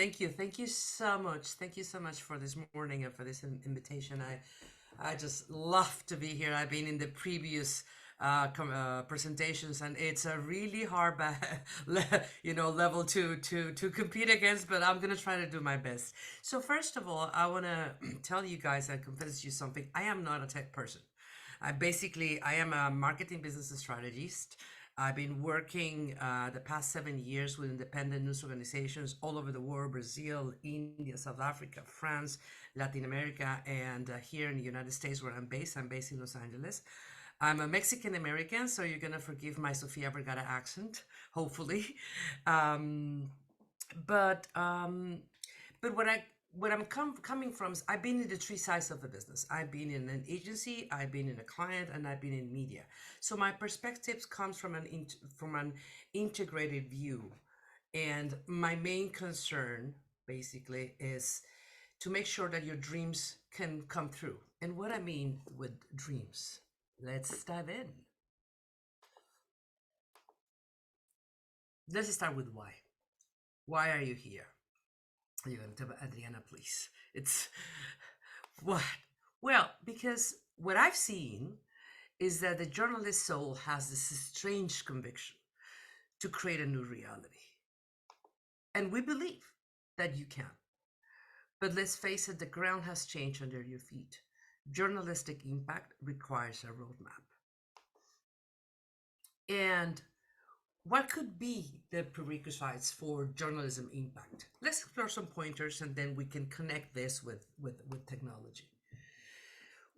Thank you so much. Thank you so much for this morning and for this invitation. I just love to be here. I've been in the previous presentations, and it's a really hard, level to compete against. But I'm gonna try to do my best. So first of all, I wanna tell you guys and confess you something. I am not a tech person. I am a marketing business strategist. I've been working the past 7 years with independent news organizations all over the world: Brazil, India, South Africa, France, Latin America, and here in the United States, where I'm based. I'm based in Los Angeles. I'm a Mexican American, so you're going to forgive my Sofia Vergara accent, hopefully. Um, but um, but what I'm coming from is I've been in the three sides of the business. I've been in an agency, I've been in a client, and I've been in media. So my perspectives comes from an integrated view. And my main concern basically is to make sure that your dreams can come through. And what I mean with dreams, let's dive in. Let's start with why. Why are you here? You're going to tell Adriana, please. It's what? Well, because what I've seen is that the journalist soul has this strange conviction to create a new reality. And we believe that you can. But let's face it, the ground has changed under your feet. Journalistic impact requires a roadmap. And what could be the prerequisites for journalism impact? Let's explore some pointers and then we can connect this with technology.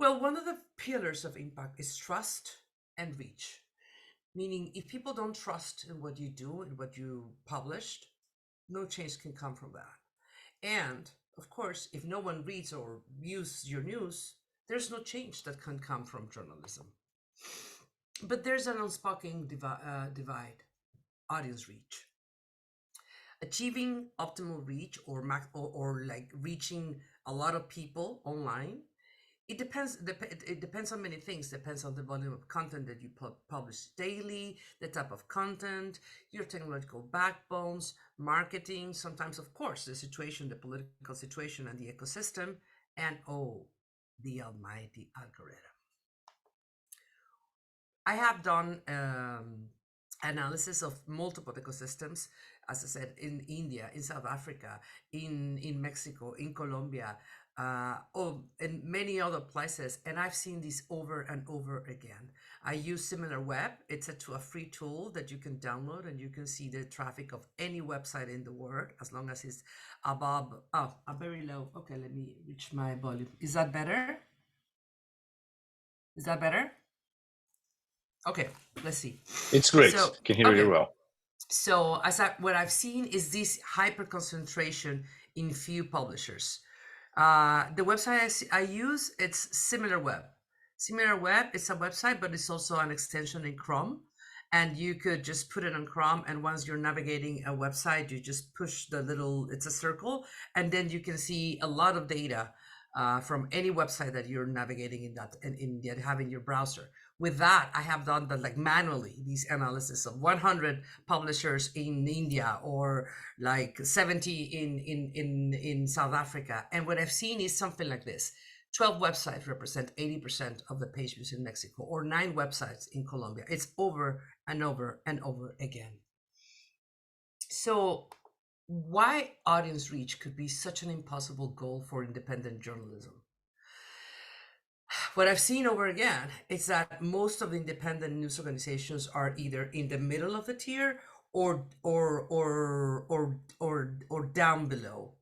Well, one of the pillars of impact is trust and reach. Meaning, if people don't trust in what you do and what you published, no change can come from that. And of course, if no one reads or views your news, there's no change that can come from journalism. But there's an unspoken divide: audience reach. Achieving optimal reach or like reaching a lot of people online, it depends on many things. Depends on the volume of content that you publish daily, the type of content, your technological backbones, marketing, sometimes of course the situation, the political situation, and the ecosystem, and oh, the almighty algorithm. I have done analysis of multiple ecosystems, as I said, in India, in South Africa, in Mexico, in Colombia, and many other places. And I've seen this over and over again. I use SimilarWeb. It's a free tool that you can download, and you can see the traffic of any website in the world as long as it's above. Oh, very low. Okay, let me reach my volume. Is that better? Is that better? Okay, let's see. It's great. So, Can hear you okay. well. So what I've seen is this hyper concentration in few publishers. The website I use, it's SimilarWeb. SimilarWeb is a website, but it's also an extension in Chrome. And you could just put it on Chrome, and once you're navigating a website, you just push the little, it's a circle, and then you can see a lot of data from any website that you're navigating that have in your browser. With that, I have done the like manually these analysis of 100 publishers in India or like 70 in South Africa, and what I've seen is something like this: 12 websites represent 80% of the page views in Mexico, or 9 websites in Colombia. It's over and over and over again. So why audience reach could be such an impossible goal for independent journalism? What I've seen over again is that most of the independent news organizations are either in the middle of the tier or down below.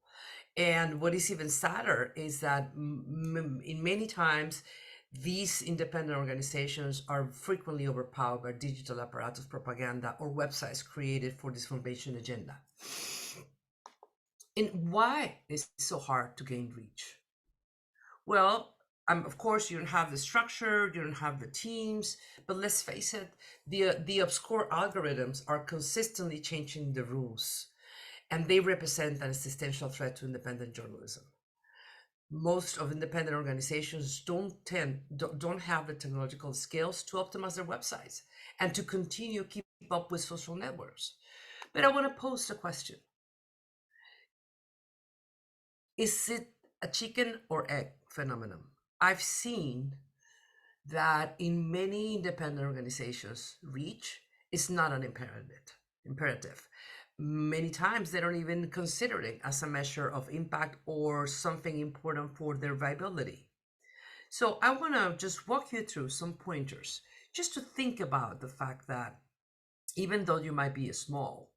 And what is even sadder is that in many times these independent organizations are frequently overpowered by digital apparatus propaganda or websites created for this information agenda. And why is it so hard to gain reach? Well, of course, you don't have the structure, you don't have the teams, but let's face it, the obscure algorithms are consistently changing the rules, and they represent an existential threat to independent journalism. Most of independent organizations don't have the technological skills to optimize their websites and to continue keep up with social networks. But I want to pose a question. Is it a chicken or egg phenomenon? I've seen that in many independent organizations, reach is not an imperative. Many times they don't even consider it as a measure of impact or something important for their viability. So I want to just walk you through some pointers just to think about the fact that even though you might be small,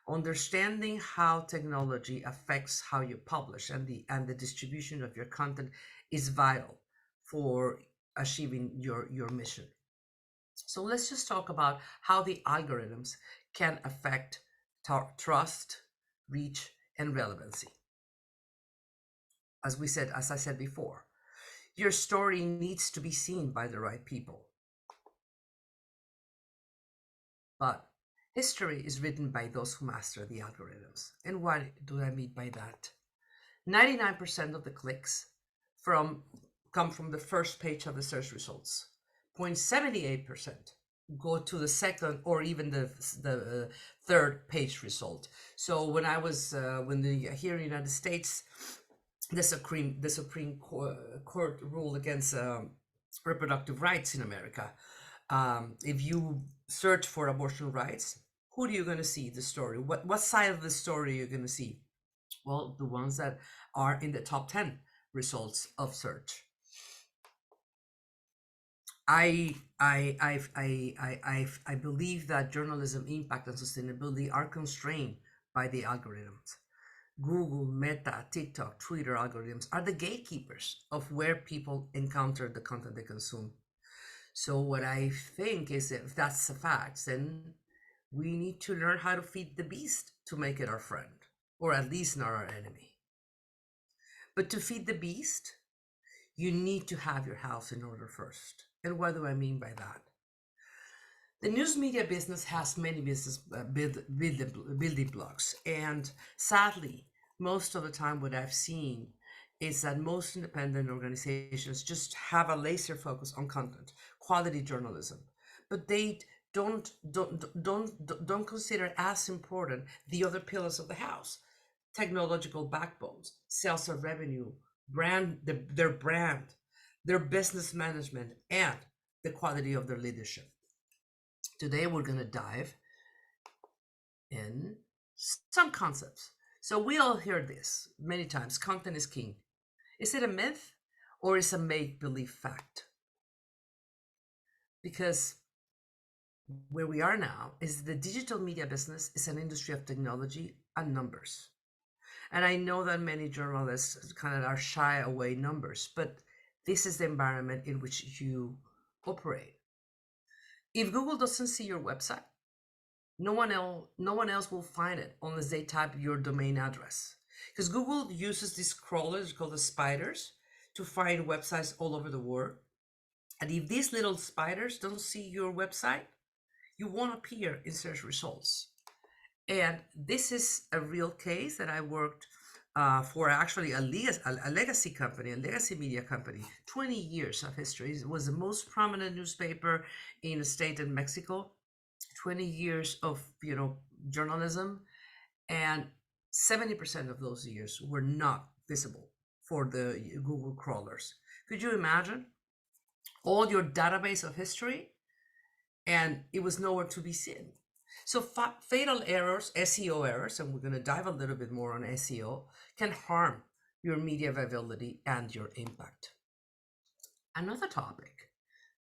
understanding how technology affects how you publish and the distribution of your content is vital for achieving your mission. So let's just talk about how the algorithms can affect trust, reach, and relevancy. As I said before, your story needs to be seen by the right people. But history is written by those who master the algorithms. And what do I mean by that? 99% of the clicks from come from the first page of the search results. 0.78% go to the second or even the third page result. So when I was here in the United States, the Supreme Court ruled against reproductive rights in America. If you search for abortion rights, who are you going to see the story? What side of the story are you going to see? Well, the ones that are in the top 10 results of search. I believe that journalism impact and sustainability are constrained by the algorithms. Google, Meta, TikTok, Twitter algorithms are the gatekeepers of where people encounter the content they consume. So what I think is, if that's a fact, then we need to learn how to feed the beast to make it our friend, or at least not our enemy. But to feed the beast, you need to have your house in order first. And what do I mean by that? The news media business has many building blocks, and sadly, most of the time, what I've seen is that most independent organizations just have a laser focus on content, quality journalism, but they don't consider as important the other pillars of the house: technological backbones, sales of revenue, brand, their business management, and the quality of their leadership. Today, we're going to dive in some concepts. So we all hear this many times: content is king. Is it a myth or is it a make-believe fact? Because where we are now is the digital media business is an industry of technology and numbers. And I know that many journalists kind of are shy away numbers, but this is the environment in which you operate. If Google doesn't see your website, no one else will find it unless they type your domain address. Because Google uses these crawlers called the spiders to find websites all over the world. And if these little spiders don't see your website, you won't appear in search results. And this is a real case that I worked for actually a legacy company, a legacy media company. 20 years of history. It was the most prominent newspaper in a state in Mexico. 20 years of journalism, and 70% of those years were not visible for the Google crawlers. Could you imagine all your database of history and it was nowhere to be seen? So fatal errors, SEO errors, and we're going to dive a little bit more on SEO, can harm your media viability and your impact. Another topic: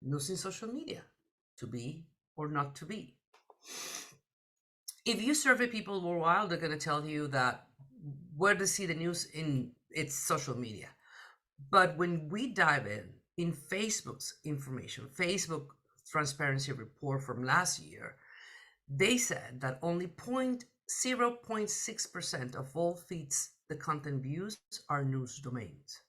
news in social media, to be or not to be. If you survey people worldwide, they're going to tell you that where to see the news in its social media. But when we dive in Facebook's information, Facebook transparency report from last year, they said that only 0.6% of all feeds the content views are news domains.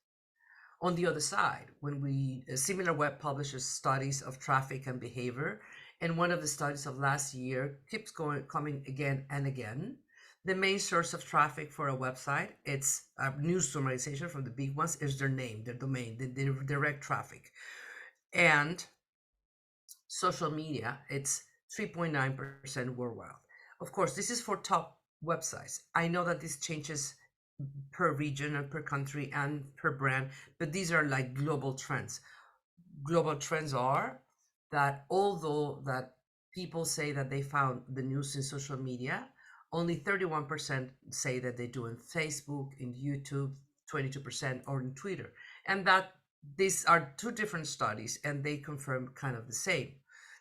On the other side, when similar web publishes studies of traffic and behavior, and one of the studies of last year keeps coming again and again, the main source of traffic for a website, it's a news summarization from the big ones, is their name, their domain, the direct traffic. And social media, it's 3.9% worldwide. Of course, this is for top websites. I know that this changes per region and per country and per brand, but these are like global trends. Global trends are that although that people say that they found the news in social media, only 31% say that they do in Facebook, in YouTube, 22%, or in Twitter. And that these are two different studies and they confirm kind of the same.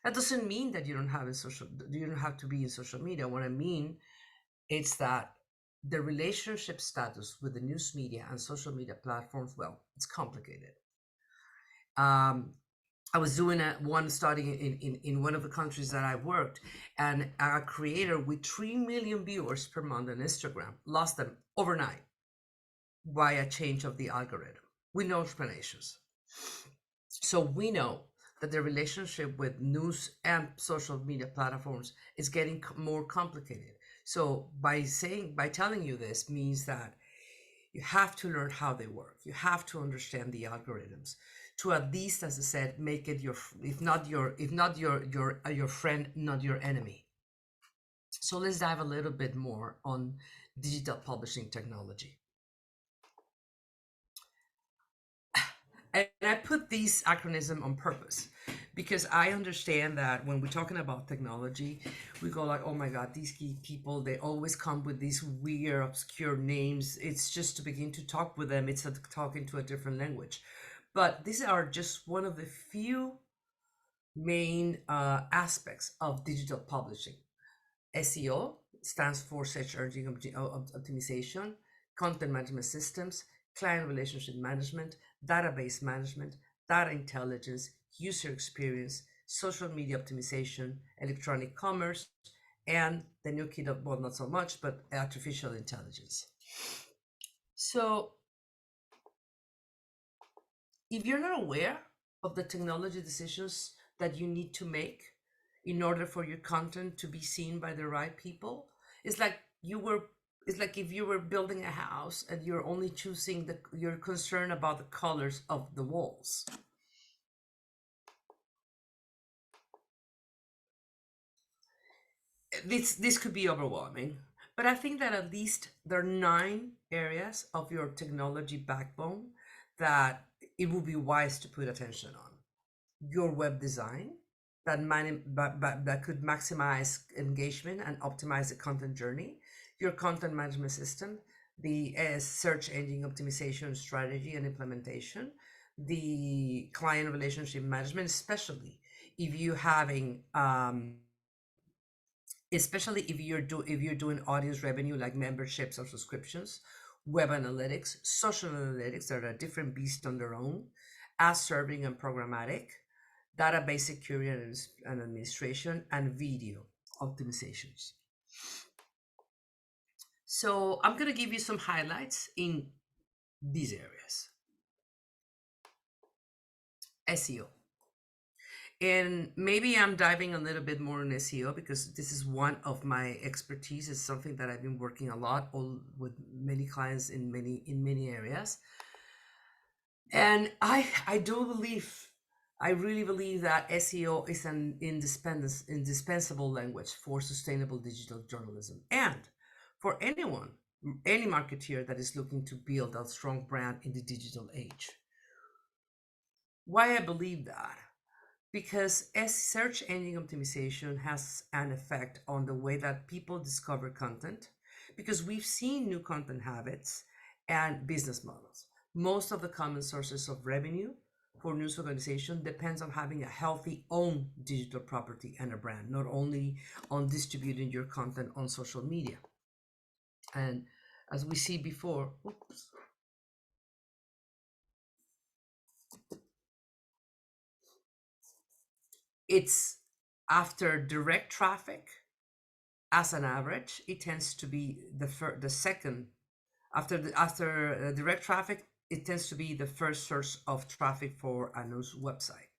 That doesn't mean that you don't have to be in social media. What I mean is that the relationship status with the news media and social media platforms, well, it's complicated. Um, I was doing one study in one of the countries that I worked, and a creator with 3 million viewers per month on Instagram lost them overnight by a change of the algorithm with no explanations. So we know that the relationship with news and social media platforms is getting more complicated. So by telling you this means that you have to learn how they work. You have to understand the algorithms to at least, as I said, make it your, if not your friend, not your enemy. So let's dive a little bit more on digital publishing technology. And I put these acronyms on purpose because I understand that when we're talking about technology, we go like, oh my God, these key people, they always come with these weird, obscure names. It's just to begin to talk with them, it's like talking to a different language. But these are just one of the few main aspects of digital publishing. SEO stands for search engine optimization, content management systems, client relationship management, database management, data intelligence, user experience, social media optimization, electronic commerce, and the new kid of, well, not so much, but artificial intelligence. So if you're not aware of the technology decisions that you need to make in order for your content to be seen by the right people, it's like you were it's like if you were building a house and you're only choosing you're concerned about the colors of the walls. This could be overwhelming, but I think that at least there are 9 areas of your technology backbone that it would be wise to put attention on. Your web design that could maximize engagement and optimize the content journey, your content management system, the search engine optimization strategy and implementation, the client relationship management, if you having especially if you're doing audience revenue like memberships or subscriptions, web analytics, social analytics that are different beasts on their own, ad serving and programmatic, database security and administration, and video optimizations. So I'm going to give you some highlights in these areas. SEO. And maybe I'm diving a little bit more in SEO because this is one of my expertise. It's something that I've been working a lot with many clients in many areas. And I really believe that SEO is an indispensable language for sustainable digital journalism and for any marketeer that is looking to build a strong brand in the digital age. Why I believe that? Because as search engine optimization has an effect on the way that people discover content, because we've seen new content habits and business models. Most of the common sources of revenue for news organization depends on having a healthy own digital property and a brand, not only on distributing your content on social media. And as we see before, it's after direct traffic, as an average, it tends to be the second after direct traffic. It tends to be the first source of traffic for a news website.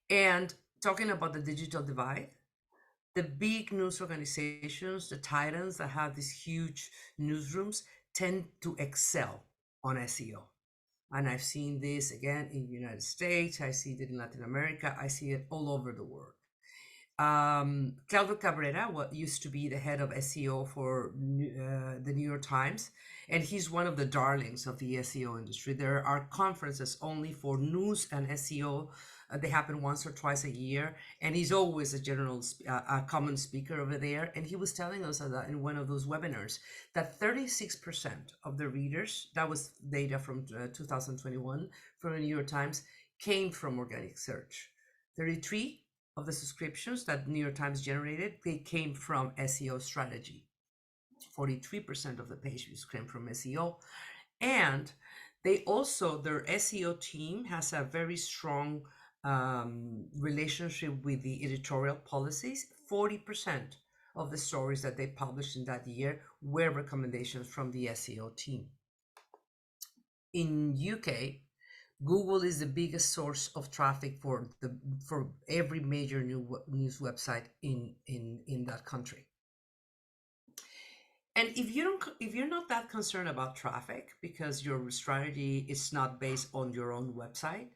And talking about the digital divide, the big news organizations, the titans that have these huge newsrooms, tend to excel on SEO. And I've seen this again in the United States, I see it in Latin America, I see it all over the world. Claudio Cabrera, what used to be the head of SEO for the New York Times, and he's one of the darlings of the SEO industry. There are conferences only for news and SEO. They happen once or twice a year, and he's always a common speaker over there. And he was telling us that in one of those webinars that 36% of the readers, that was data from 2021 from the New York Times, came from organic search. 33 of the subscriptions that New York Times generated, they came from SEO strategy. 43% of the page views came from SEO. And they also, their SEO team has a very strong relationship with the editorial policies. 40% of the stories that they published in that year were recommendations from the SEO team. In UK, Google is the biggest source of traffic for every major news website in that country. And if you're not that concerned about traffic because your strategy is not based on your own website,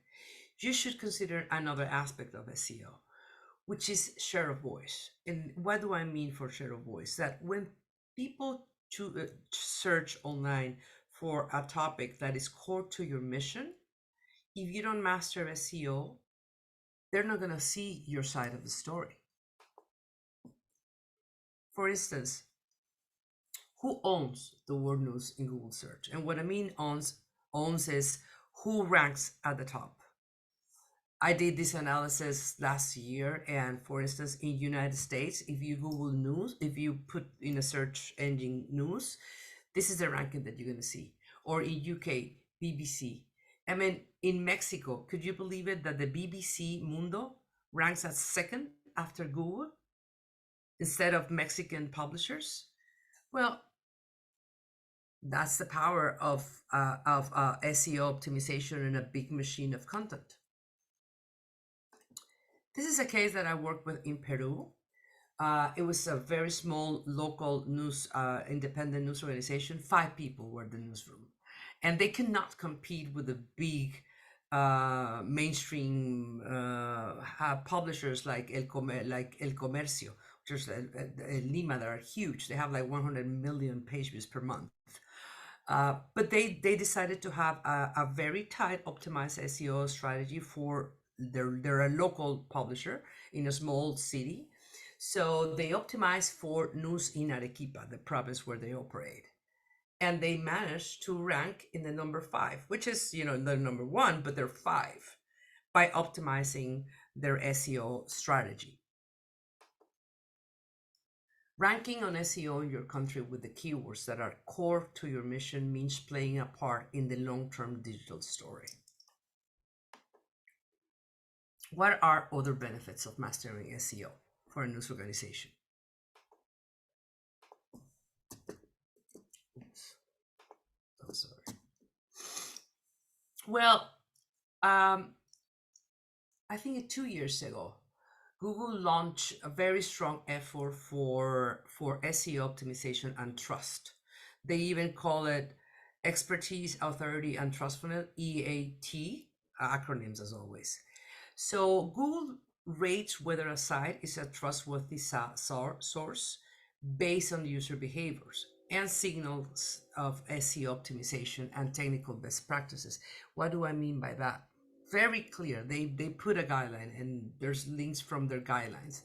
you should consider another aspect of SEO, which is share of voice. And what do I mean for share of voice? That when people search online for a topic that is core to your mission, if you don't master SEO, they're not going to see your side of the story. For instance, who owns the word news in Google search? And what I mean owns is who ranks at the top. I did this analysis last year, and for instance, in United States, if you Google news, if you put in a search engine news, this is the ranking that you're going to see. Or in UK, BBC. I mean, in Mexico, could you believe it that the BBC Mundo ranks as second after Google instead of Mexican publishers? Well, that's the power of SEO optimization in a big machine of content. This is a case that I worked with in Peru. It was a very small local news, independent news organization. 5 people were in the newsroom, and they cannot compete with the big mainstream publishers like El Comercio, which is Lima, that are huge. They have like 100 million page views per month. But they decided to have a very tight optimized SEO strategy for they're a local publisher in a small city. So they optimized for news in Arequipa, the province where they operate. And they managed to rank in the number 5, which is, the number 1, but they're 5 by optimizing their SEO strategy. Ranking on SEO in your country with the keywords that are core to your mission means playing a part in the long-term digital story. What are other benefits of mastering SEO for a news organization? Oops. Oh, sorry. Well, I think 2 years ago, Google launched a very strong effort for SEO optimization and trust. They even call it expertise, authority, and trustfulness, EAT, acronyms as always. So Google rates whether a site is a trustworthy source based on user behaviors and signals of SEO optimization and technical best practices. What do I mean by that? Very clear. They put a guideline, and there's links from their guidelines.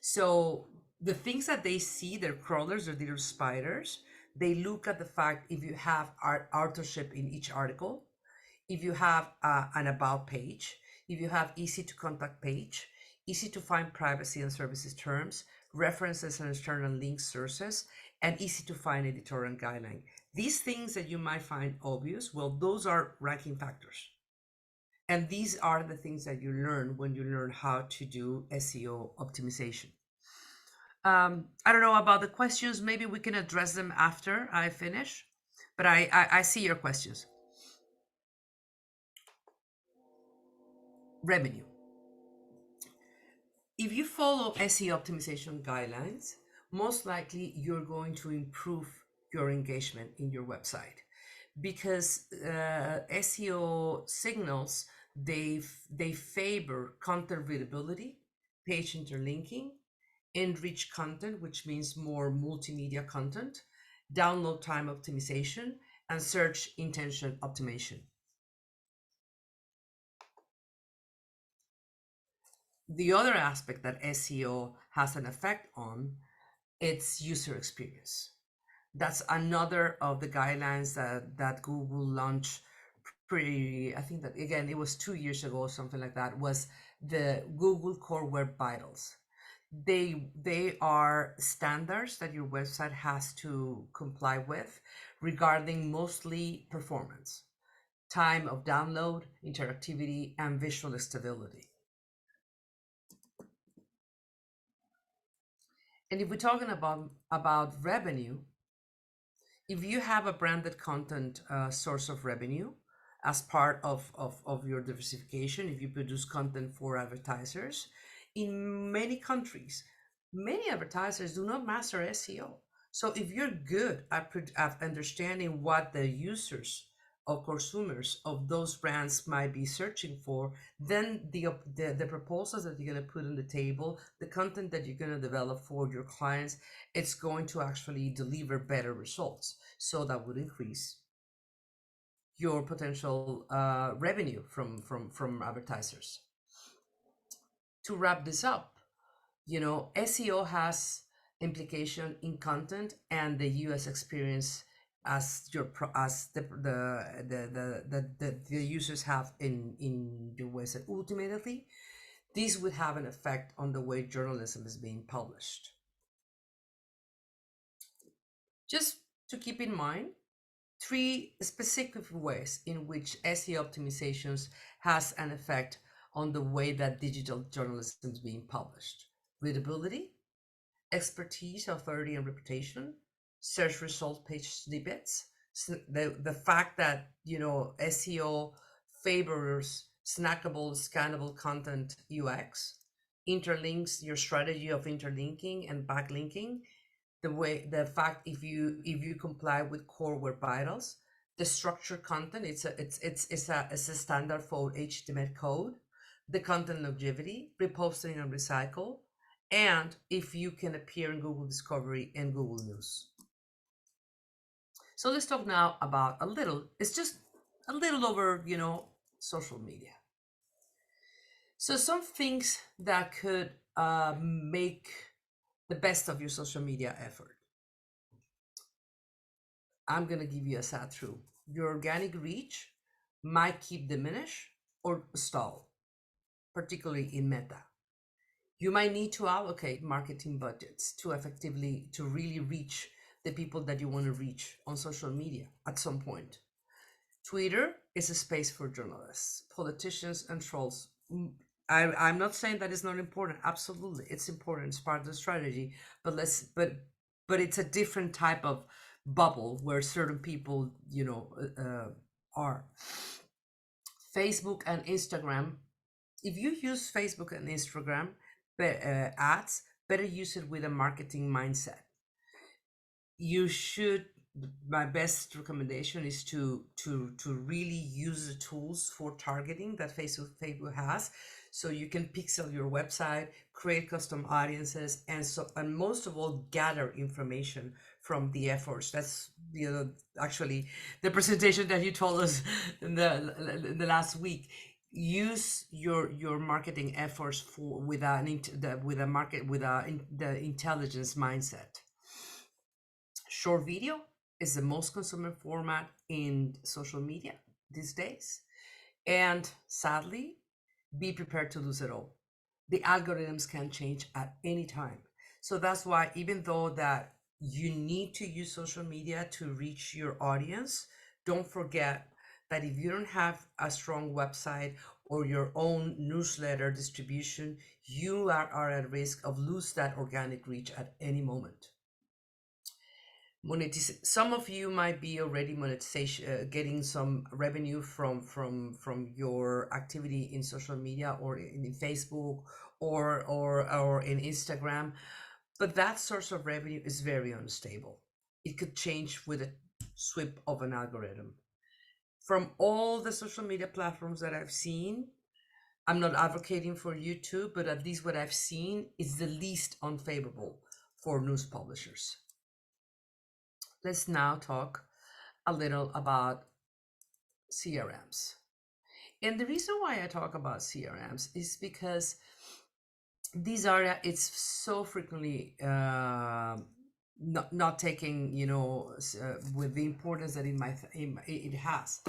So the things that they see, their crawlers or their spiders, they look at the fact if you have authorship in each article, if you have an about page, if you have easy to contact page, easy to find privacy and services terms, references and external link sources, and easy to find editorial guideline. These things that you might find obvious, well, those are ranking factors. And these are the things that you learn when you learn how to do SEO optimization. I don't know about the questions. Maybe we can address them after I finish, but I see your questions. Revenue. If you follow SEO optimization guidelines, most likely you're going to improve your engagement in your website, because SEO signals, they favor content readability, page interlinking, enriched content, which means more multimedia content, download time optimization, and search intention optimization. The other aspect that SEO has an effect on, it's user experience. That's another of the guidelines that Google launched pretty, I think that again, it was 2 years ago or something like that, was the Google Core Web Vitals. They are standards that your website has to comply with regarding mostly performance, time of download, interactivity, and visual stability. And if we're talking about revenue, if you have a branded content source of revenue as part of your diversification, if you produce content for advertisers, in many countries, many advertisers do not master SEO. So if you're good at understanding what the users or consumers of those brands might be searching for, then the proposals that you're going to put on the table, the content that you're going to develop for your clients, it's going to actually deliver better results. So that would increase your potential revenue from advertisers. To wrap this up, SEO has implication in content and the US experience as the users have in your website. Ultimately, this would have an effect on the way journalism is being published. Just to keep in mind, three specific ways in which SEO optimizations has an effect on the way that digital journalism is being published: readability, expertise, authority, and reputation, search result page snippets. So the fact that SEO favors snackable, scannable content UX, interlinks, your strategy of interlinking and backlinking, the fact if you comply with core web vitals, the structured content, it's a standard for HTML code, the content longevity, reposting and recycle, and if you can appear in Google Discovery and Google News. So let's talk now about it's just a little over, social media. So some things that could make the best of your social media effort. I'm going to give you a sad truth. Your organic reach might keep diminish or stall, particularly in Meta. You might need to allocate marketing budgets to really reach the people that you want to reach on social media at some point. Twitter is a space for journalists, politicians, and trolls. I'm not saying that it's not important. Absolutely, it's important. It's part of the strategy. But it's a different type of bubble where certain people, are. Facebook and Instagram. If you use Facebook and Instagram ads, better use it with a marketing mindset. You should. My best recommendation is to really use the tools for targeting that Facebook has, so you can pixel your website, create custom audiences, and most of all, gather information from the efforts. That's actually the presentation that you told us in the last week. Use your marketing efforts with the intelligence mindset. Short video is the most consumed format in social media these days. And sadly, be prepared to lose it all. The algorithms can change at any time. So that's why, even though that you need to use social media to reach your audience, don't forget that if you don't have a strong website or your own newsletter distribution, you are at risk of lose that organic reach at any moment. Some of you might be already monetization, getting some revenue from your activity in social media or in Facebook or in Instagram, but that source of revenue is very unstable. It could change with a sweep of an algorithm. From all the social media platforms that I've seen, I'm not advocating for YouTube, but at least what I've seen is the least unfavorable for news publishers. Let's now talk a little about CRMs. And the reason why I talk about CRMs is because these are, it's so frequently not taking, with the importance that it has.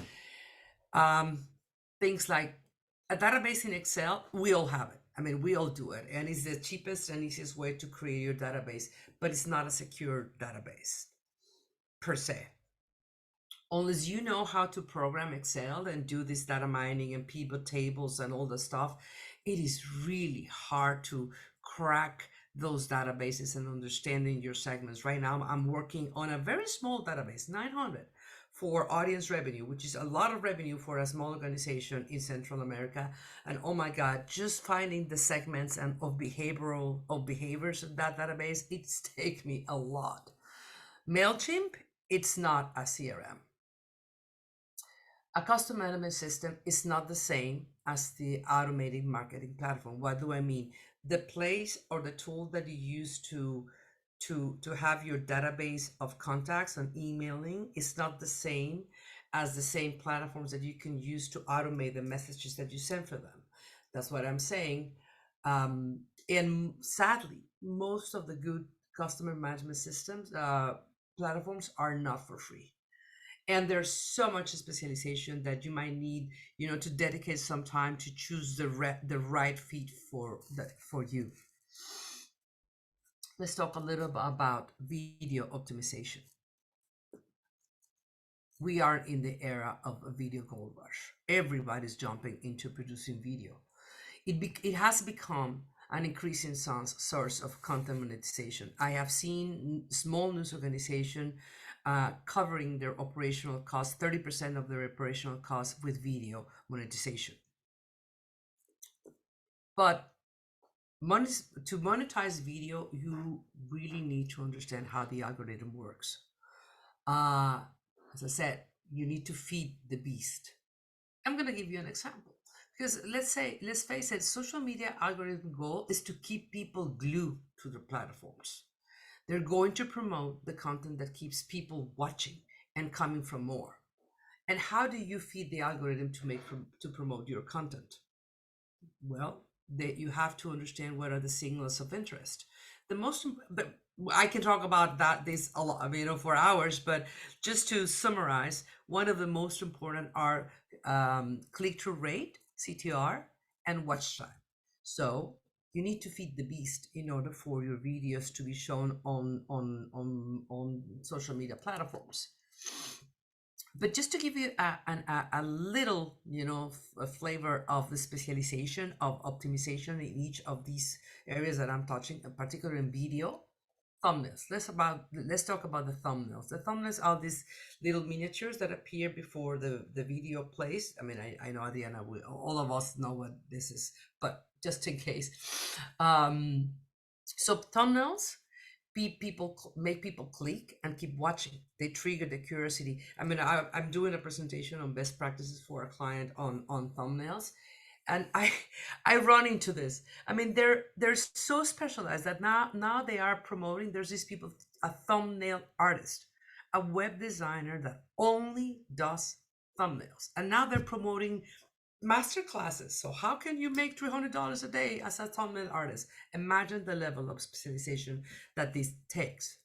Um, Things like a database in Excel, we all have it. I mean, we all do it, and it's the cheapest and easiest way to create your database, but it's not a secure database per se. Unless you know how to program Excel and do this data mining and pivot tables and all the stuff, it is really hard to crack those databases and understanding your segments. Right now, I'm working on a very small database, 900, for audience revenue, which is a lot of revenue for a small organization in Central America. And oh my God, just finding the segments and of behaviors of that database, it's take me a lot. MailChimp, it's not a CRM. A custom management system is not the same as the automated marketing platform. What do I mean? The place or the tool that you use to have your database of contacts and emailing is not the same as the same platforms that you can use to automate the messages that you send for them. That's what I'm saying. And sadly, most of the good customer management systems platforms are not for free, and there's so much specialization that you might need, to dedicate some time to choose the right fit for you. Let's talk a little bit about video optimization. We are in the era of a video gold rush. Everybody's jumping into producing video. It has become an increasing source of content monetization. I have seen small news organization covering their operational costs, 30% of their operational costs with video monetization. But to monetize video, you really need to understand how the algorithm works. As I said, you need to feed the beast. I'm going to give you an example. Because let's face it, social media algorithm goal is to keep people glued to the platforms. They're going to promote the content that keeps people watching and coming for more. And how do you feed the algorithm to promote your content? Well, you have to understand what are the signals of interest. But I can talk about this a lot, for hours. But just to summarize, one of the most important are click-through rate, CTR, and watch time. So you need to feed the beast in order for your videos to be shown on social media platforms. But just to give you a little, a flavor of the specialization of optimization in each of these areas that I'm touching, particularly in video, thumbnails. Let's talk about the thumbnails. The thumbnails are these little miniatures that appear before the video plays. I know Adriana, all of us know what this is, but just in case. So thumbnails make people click and keep watching. They trigger the curiosity. I'm doing a presentation on best practices for a client on thumbnails, and I run into this. They're so specialized that now they are promoting. There's these people, a thumbnail artist, a web designer that only does thumbnails, and now they're promoting master classes. So how can you make $300 a day as a thumbnail artist? Imagine the level of specialization that this takes.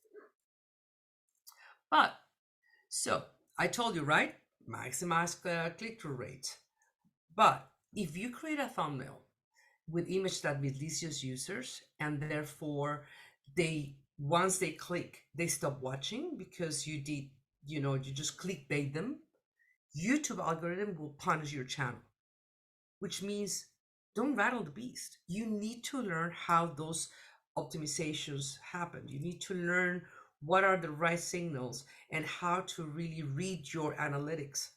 But so I told you, right? Maximize click-through rate. But if you create a thumbnail with image that misleads users, and therefore once they click, they stop watching because you just clickbait them, YouTube algorithm will punish your channel, which means don't rattle the beast. You need to learn how those optimizations happen. You need to learn what are the right signals and how to really read your analytics.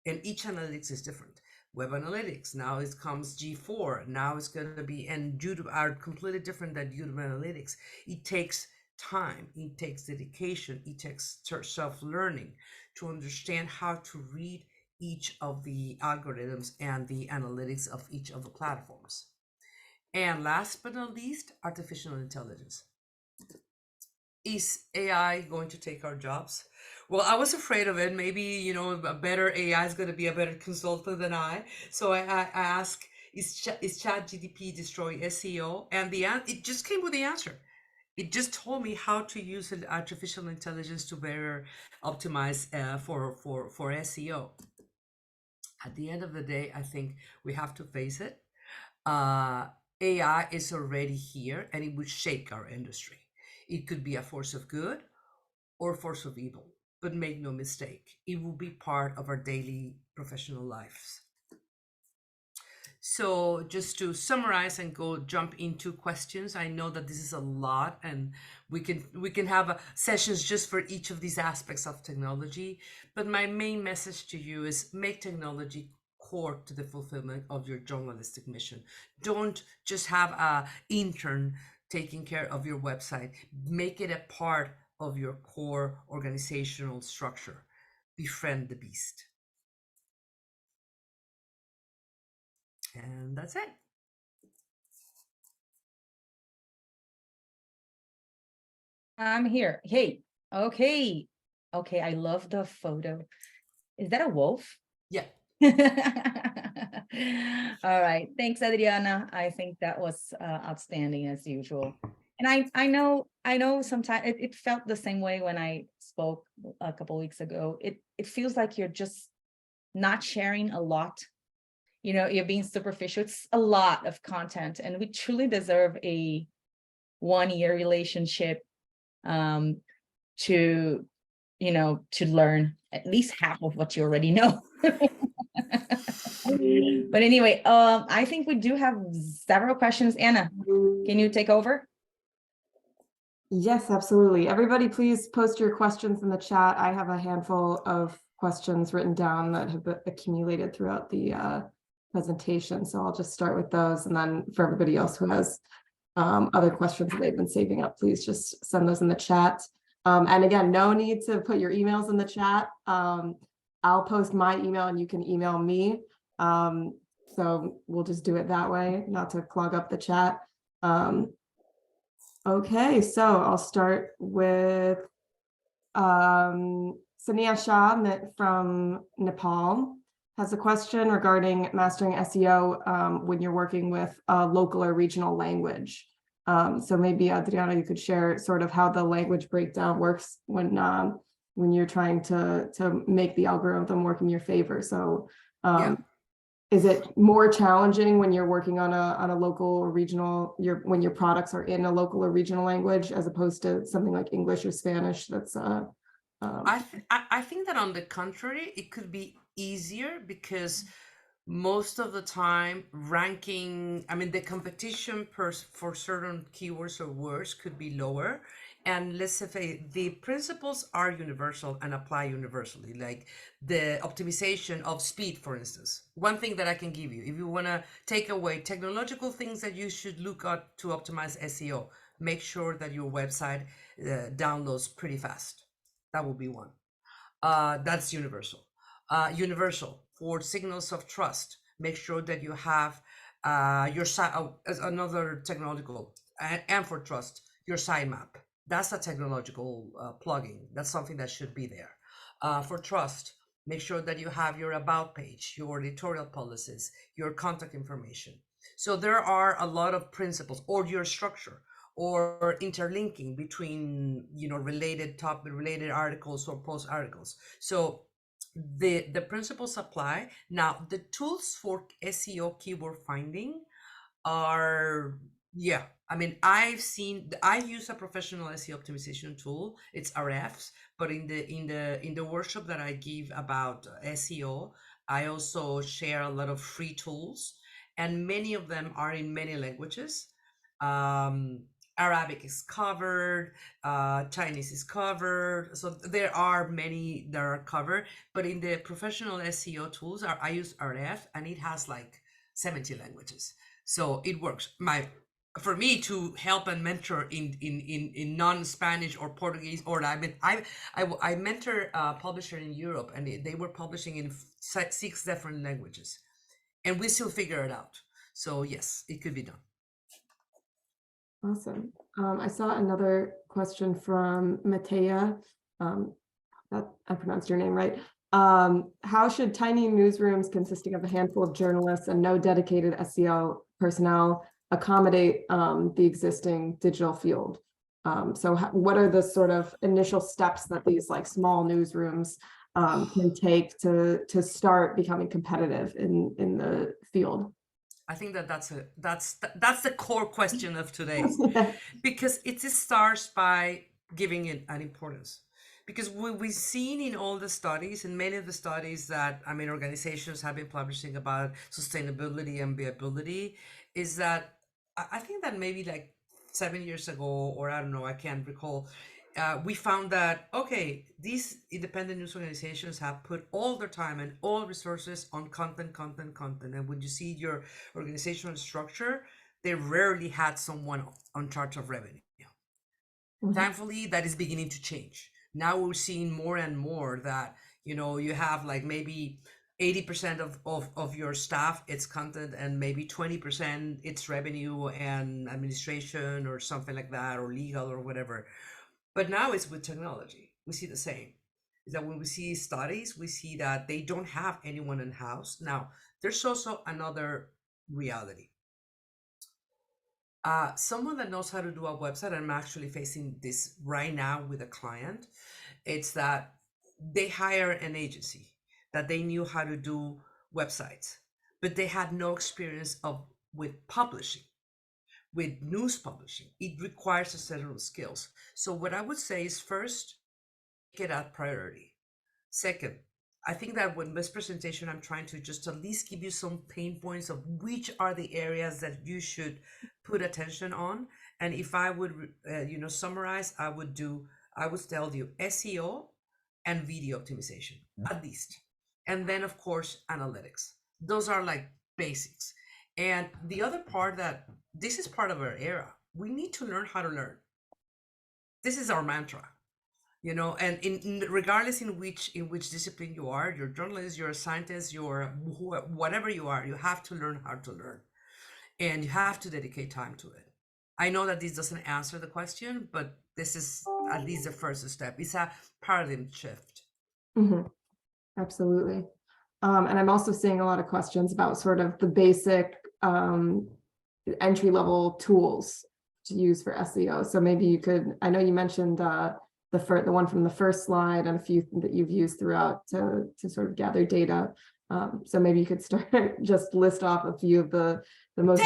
And each analytics is different. Web analytics, now it comes G4, now it's going to be, and YouTube are completely different than YouTube analytics. It takes time, it takes dedication, it takes self-learning to understand how to read each of the algorithms and the analytics of each of the platforms. And last but not least, artificial intelligence. Is AI going to take our jobs? Well, I was afraid of it. Maybe, a better AI is going to be a better consultant than I. So I asked, is ChatGPT destroy SEO? And it just came with the answer. It just told me how to use artificial intelligence to better optimize for SEO. At the end of the day, I think we have to face it. AI is already here and it would shake our industry. It could be a force of good or a force of evil, but make no mistake, it will be part of our daily professional lives. So just to summarize and go jump into questions, I know that this is a lot and we can have sessions just for each of these aspects of technology, but my main message to you is make technology core to the fulfillment of your journalistic mission. Don't just have a intern taking care of your website. Make it a part of your core organizational structure. Befriend the beast. And that's it. I'm here. Hey, okay. Okay, I love the photo. Is that a wolf? Yeah. All right. Thanks, Adriana. I think that was outstanding as usual. And I know sometimes it felt the same way when I spoke a couple weeks ago. It feels like you're just not sharing a lot. You're being superficial. It's a lot of content, and we truly deserve a 1-year relationship to learn at least half of what you already know. But anyway, I think we do have several questions. Anna, can you take over? Yes, absolutely. Everybody, please post your questions in the chat. I have a handful of questions written down that have accumulated throughout the presentation. So I'll just start with those. And then for everybody else who has other questions that they've been saving up, please just send those in the chat. And again, no need to put your emails in the chat. I'll post my email and you can email me. So we'll just do it that way, not to clog up the chat. Okay, so I'll start with Sania Shah from Nepal has a question regarding mastering SEO when you're working with a local or regional language. So maybe Adriana, you could share sort of how the language breakdown works when you're trying to make the algorithm work in your favor. So Yeah. is it more challenging when you're working on a local or regional, when your products are in a local or regional language as opposed to something like English or Spanish that's I think that on the contrary, it could be easier because most of the time ranking, I mean, the competition for certain keywords or words could be lower. And let's say the principles are universal and apply universally, like the optimization of speed, for instance. One thing that I can give you, if you want to take away technological things that you should look at to optimize SEO, make sure that your website downloads pretty fast. That will be one. That's universal. Universal for signals of trust. Make sure that you have your site as another technological and for trust, your sitemap. That's a technological plugin. That's something that should be there. For trust, make sure that you have your about page, your editorial policies, your contact information. So there are a lot of principles, or your structure, or interlinking between related articles or post articles. So the principles apply. Now the tools for SEO keyword finding are, yeah, I mean, I use a professional SEO optimization tool. It's RFs, but in the workshop that I give about SEO, I also share a lot of free tools, and many of them are in many languages. um Arabic is covered, Chinese is covered, so there are many that are covered. But in the professional SEO tools, I use RF, and it has like 70 languages, so it works. for me to help and mentor in non-Spanish or Portuguese, or I mentor a publisher in Europe, and they were publishing in 6 different languages, and we still figure it out. So yes, it could be done. Awesome. I saw another question from Matea. That I pronounced your name right. How should tiny newsrooms consisting of a handful of journalists and no dedicated SEO personnel accommodate the existing digital field? So what are the sort of initial steps that these like small newsrooms can take to start becoming competitive in the field? I think that's the core question of today, because it starts by giving it an importance. Because what we've seen in all the studies, and many of the studies that organizations have been publishing about sustainability and viability, is that I think that maybe like 7 years ago, or I don't know, I can't recall, we found that, okay, these independent news organizations have put all their time and all resources on content. And when you see your organizational structure, they rarely had someone on charge of revenue. Thankfully, that is beginning to change. Now we're seeing more and more that, you have like maybe 80% of your staff, it's content, and maybe 20% it's revenue and administration or something like that, or legal or whatever. But now it's with technology. We see the same. Is that when we see studies, we see that they don't have anyone in house. Now, there's also another reality. Someone that knows how to do a website, I'm actually facing this right now with a client, it's that they hire an agency that they knew how to do websites, but they had no experience with publishing. With news publishing, it requires a set of skills. So what I would say is, first, make it a priority. Second, I think that with this presentation, I'm trying to just at least give you some pain points of which are the areas that you should put attention on. And if I would, summarize, I would tell you SEO and video optimization, at least. And then, of course, analytics. Those are like basics. And the other part, that this is part of our era. We need to learn how to learn. This is our mantra, and regardless in which discipline you are, you're a journalist, you're a scientist, you're whatever you are, you have to learn how to learn, and you have to dedicate time to it. I know that this doesn't answer the question, but this is at least the first step. It's a paradigm shift. Absolutely. And I'm also seeing a lot of questions about sort of the basic entry-level tools to use for SEO. So maybe you could, I know you mentioned the one from the first slide and a few that you've used throughout to sort of gather data. So maybe you could start, just list off a few of the most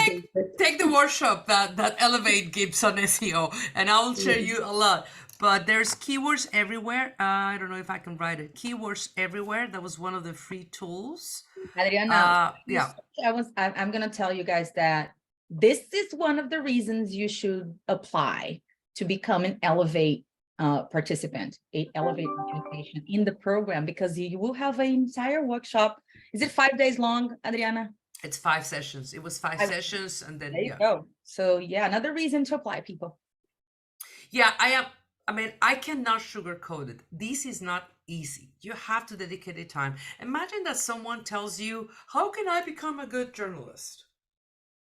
take the workshop that Elevate gives on SEO, and I'll show you a lot. But there's keywords everywhere. I don't know if I can write it. Keywords everywhere. That was one of the free tools. Adriana, yeah. I'm going to tell you guys that this is one of the reasons you should apply to become an Elevate participant, Elevate participation in the program, because you will have an entire workshop. Is it 5 days long, Adriana? It's 5 sessions. It was 5 sessions, and then there you go. So yeah, another reason to apply, people. Yeah, I cannot sugarcoat it. This is not easy. You have to dedicate the time. Imagine that someone tells you, how can I become a good journalist,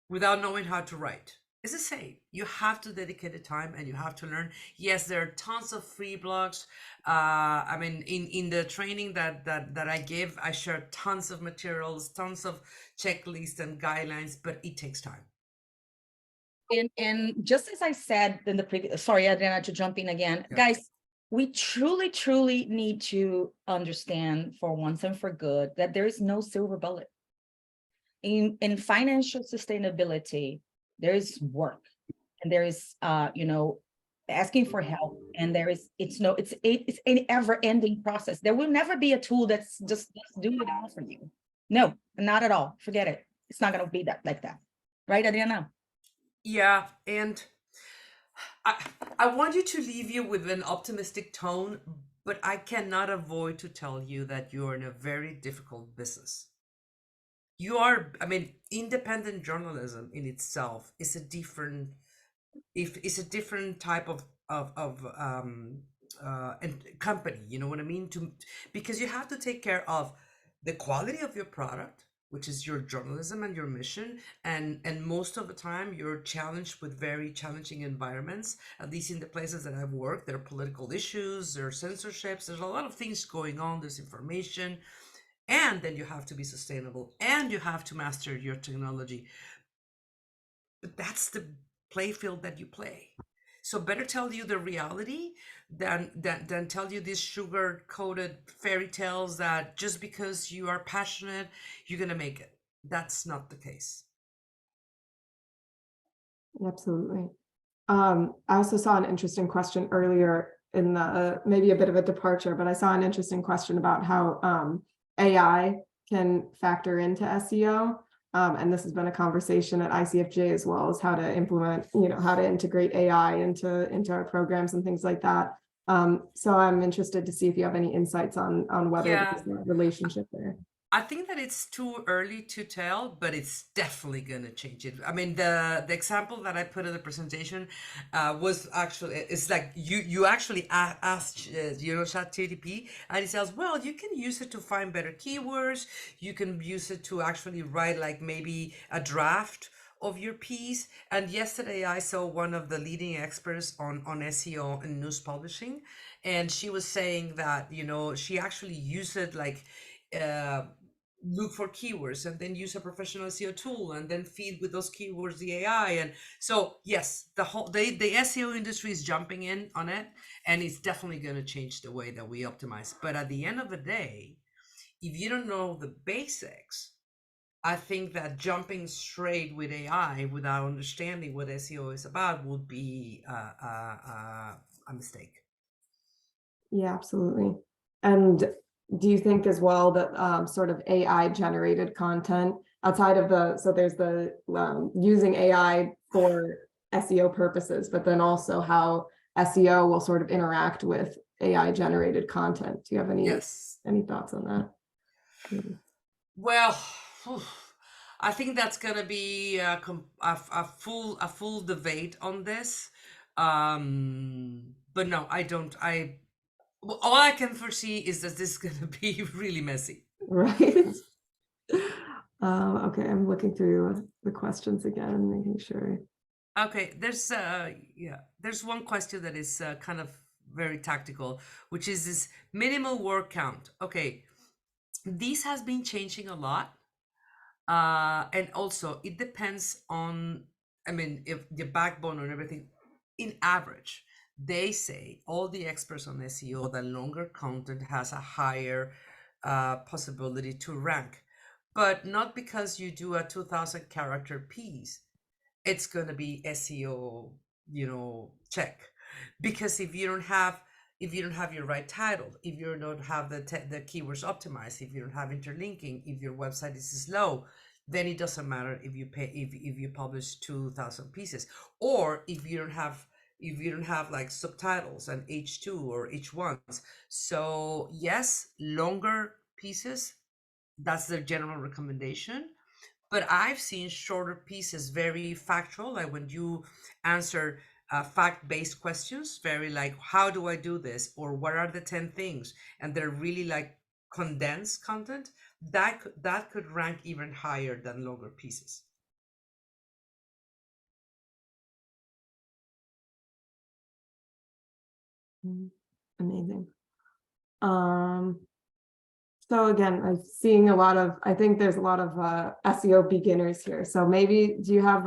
without knowing how to write? It's the same. You have to dedicate the time, and you have to learn. Yes, there are tons of free blogs. In the training that I give, I share tons of materials, tons of checklists and guidelines, but it takes time. And just as I said in the previous, sorry, Adriana, to jump in again, guys, we truly need to understand for once and for good that there is no silver bullet. In financial sustainability, there is work, and there is asking for help, and it's an ever-ending process. There will never be a tool that's just do it all for you. No, not at all. Forget it. It's not going to be like that, right, Adriana? Yeah, and I want you to leave you with an optimistic tone, but I cannot avoid to tell you that you're in a very difficult business. you are, I mean, independent journalism in itself is a different, if it's a different type of and company, you know what I mean, to, because you have to take care of the quality of your product, which is your journalism and your mission, and most of the time you're challenged with very challenging environments. At least in the places that I've worked, there are political issues, there are censorships, there's a lot of things going on, there's information, and then you have to be sustainable and you have to master your technology. But that's the play field that you play. So better tell you the reality than tell you these sugar coated fairy tales that just because you are passionate you're gonna make it. That's not the case. Absolutely. I also saw an interesting question earlier in the, maybe a bit of a departure, but I saw an interesting question about how AI can factor into SEO. And this has been a conversation at ICFJ as well, as how to implement, how to integrate AI into our programs and things like that. So I'm interested to see if you have any insights on whether Yeah, there's a relationship there. I think that it's too early to tell, but it's definitely going to change it. I mean, the example that I put in the presentation was actually, it's like you actually asked ChatGPT, and it says, well, you can use it to find better keywords. You can use it to actually write like maybe a draft of your piece. And yesterday I saw one of the leading experts on SEO and news publishing, and she was saying that, she actually used it like, uh, look for keywords and then use a professional SEO tool and then feed with those keywords the AI. And so yes, the SEO industry is jumping in on it, and it's definitely going to change the way that we optimize. But at the end of the day, if you don't know the basics, I think that jumping straight with AI without understanding what SEO is about would be a mistake. Yeah, absolutely. And do you think as well that sort of AI generated content outside of so there's the using AI for SEO purposes, but then also how SEO will sort of interact with AI generated content? Do you have Yes. any thoughts on that? Well, phew, I think that's gonna be a full debate on this. But no, I don't. All I can foresee is that this is gonna be really messy. Right. Okay, I'm looking through the questions again, making sure. Okay, there's one question that is kind of very tactical, which is this minimal word count. Okay, this has been changing a lot. And also it depends on, I mean, if the backbone and everything. In average, they say, all the experts on SEO, that longer content has a higher possibility to rank, but not because you do a 2000 character piece it's going to be SEO, check. Because if you don't have your right title, if you don't have the keywords optimized, if you don't have interlinking, if your website is slow, then it doesn't matter if you publish 2000 pieces, or if you don't have like subtitles and H2 or H1s. So yes, longer pieces, that's the general recommendation. But I've seen shorter pieces, very factual, like when you answer fact-based questions, very like, how do I do this? Or what are the 10 things? And they're really like condensed content that could rank even higher than longer pieces. Amazing. So again, I'm seeing I think there's a lot of SEO beginners here. So maybe do you have,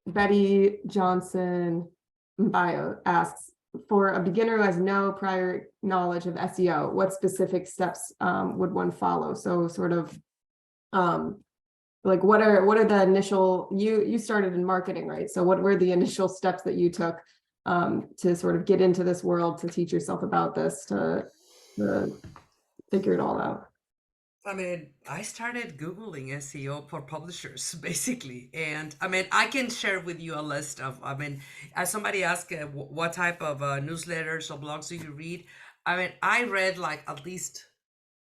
Betty Johnson bio asks, for a beginner who has no prior knowledge of SEO, what specific steps would one follow? So sort of like what are the initial, you started in marketing, right? So what were the initial steps that you took to sort of get into this world, to teach yourself about this, to figure it all out? I mean, I started Googling SEO for publishers, basically. And I mean, I can share with you a list of, I mean, as somebody asked, what type of newsletters or blogs do you read? I mean, I read like at least,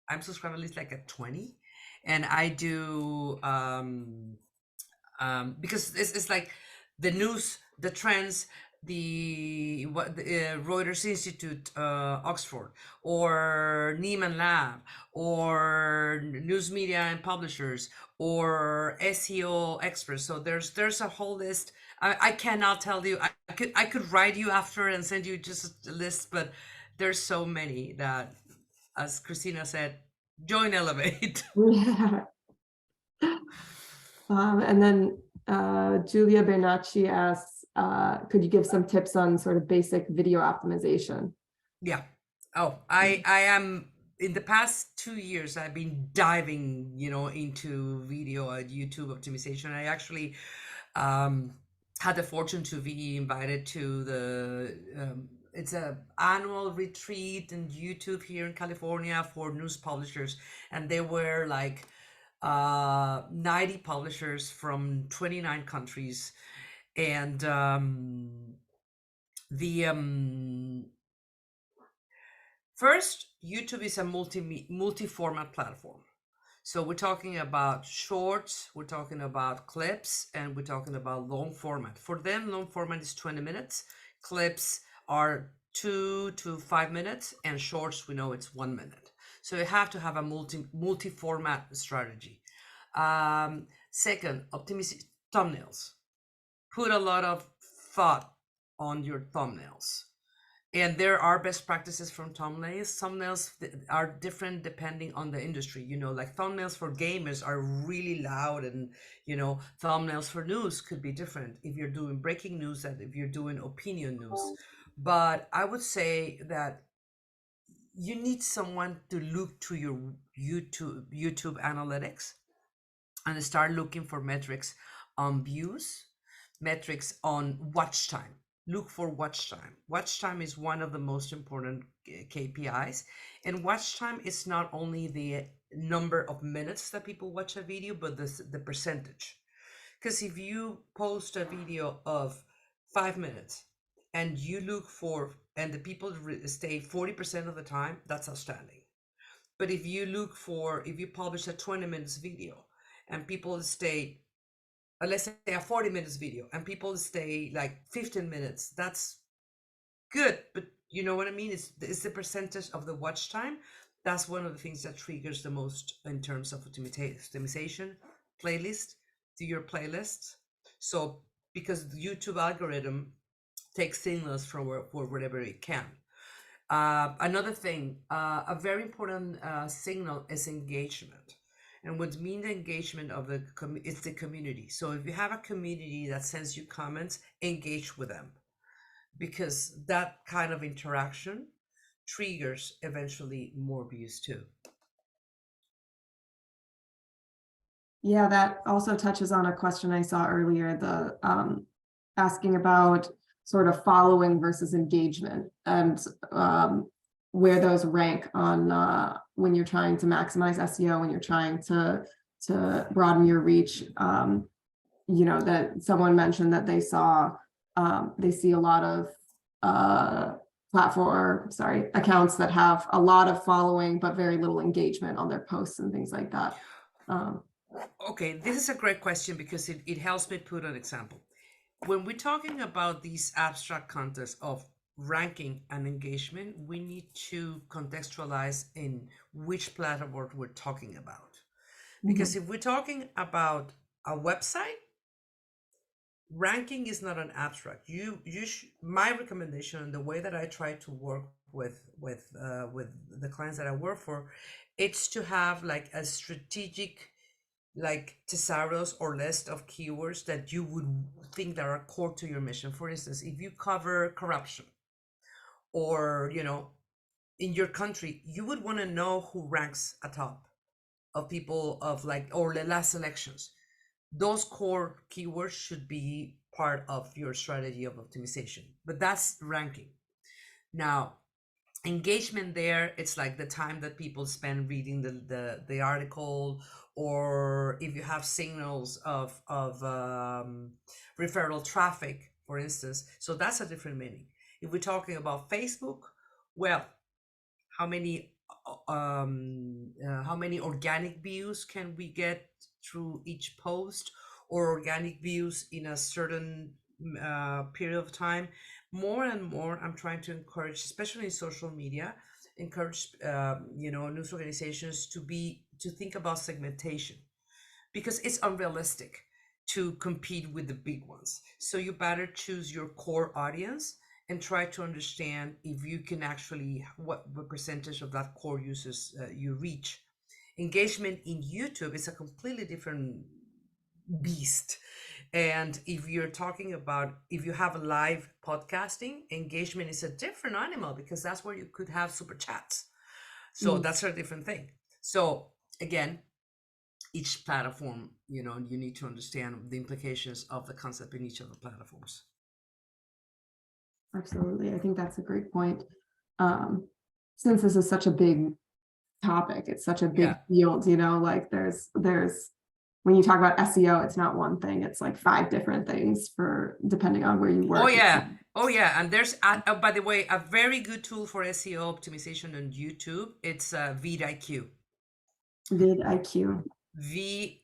I'm subscribed at least like a 20. and I do because it's like the news, the trends, the Reuters Institute, Oxford, or Neiman Lab, or news media and publishers, or SEO experts. So there's a whole list. I cannot tell you. I could write you after and send you just a list, but there's so many that, as Christina said, join Elevate. Yeah. And then Julia Bernacci asks, could you give some tips on sort of basic video optimization? Yeah. Oh, I am in the past 2 years I've been diving, into video and YouTube optimization. I actually um had the fortune to be invited to the it's a annual retreat in YouTube here in California for news publishers, and they were like 90 publishers from 29 countries, and the first, YouTube is a multi-format platform. So we're talking about shorts, we're talking about clips, and we're talking about long format. For them, long format is 20 minutes. Clips are 2 to 5 minutes, and shorts, we know it's 1 minute. So you have to have a multi-format strategy. Second, optimize thumbnails. Put a lot of thought on your thumbnails. And there are best practices from thumbnails. Thumbnails are different depending on the industry. Like thumbnails for gamers are really loud, and thumbnails for news could be different if you're doing breaking news and if you're doing opinion news. But I would say that you need someone to look to your YouTube analytics and start looking for metrics on views, metrics on watch time. Look for watch time. Watch time is one of the most important KPIs. And watch time is not only the number of minutes that people watch a video, but the percentage. Because if you post a video of 5 minutes and you look for, and the people stay 40% of the time, that's outstanding. But if you publish a 20 minutes video and people stay, let's say a 40 minutes video, and people stay like 15 minutes, that's good. But you know what I mean? It's the percentage of the watch time. That's one of the things that triggers the most in terms of optimization. Playlist, do your playlists. So because the YouTube algorithm takes signals from wherever it can. Another thing, a very important signal is engagement. And what means engagement of it's the community. So if you have a community that sends you comments, engage with them, because that kind of interaction triggers eventually more views too. Yeah, that also touches on a question I saw earlier, the asking about sort of following versus engagement, and where those rank on when you're trying to maximize SEO, when you're trying to broaden your reach. That someone mentioned that they see a lot of accounts that have a lot of following but very little engagement on their posts and things like that. Okay, this is a great question because it helps me put an example. When we're talking about these abstract contests of ranking and engagement, we need to contextualize in which platform we're talking about. Because if we're talking about a website, ranking is not an abstract. My recommendation, and the way that I try to work with the clients that I work for, it's to have like a strategic, like thesaurus or list of keywords that you would think that are core to your mission. For instance, if you cover corruption, or in your country, you would want to know who ranks atop of people of like, or the last elections. Those core keywords should be part of your strategy of optimization, but that's ranking. Now, engagement there, it's like the time that people spend reading the article, or if you have signals of referral traffic, for instance. So that's a different meaning. If we're talking about Facebook, well, how many how many organic views can we get through each post, or organic views in a certain period of time. More and more, I'm trying to encourage, especially in social media, encourage news organizations to think about segmentation, because it's unrealistic to compete with the big ones. So you better choose your core audience and try to understand if you can actually, what percentage of that core users you reach. Engagement in YouTube is a completely different beast. And if you're talking about, if you have a live podcasting, engagement is a different animal, because that's where you could have super chats. So that's a different thing. So again, each platform, you need to understand the implications of the concept in each of the platforms. Absolutely. I think that's a great point. Since this is such a big topic, it's such a big field, like there's when you talk about SEO, it's not one thing, it's like 5 different things for depending on where you work. Oh yeah. And there's by the way, a very good tool for SEO optimization on YouTube. It's vidIQ. vidIQ. VIEQ.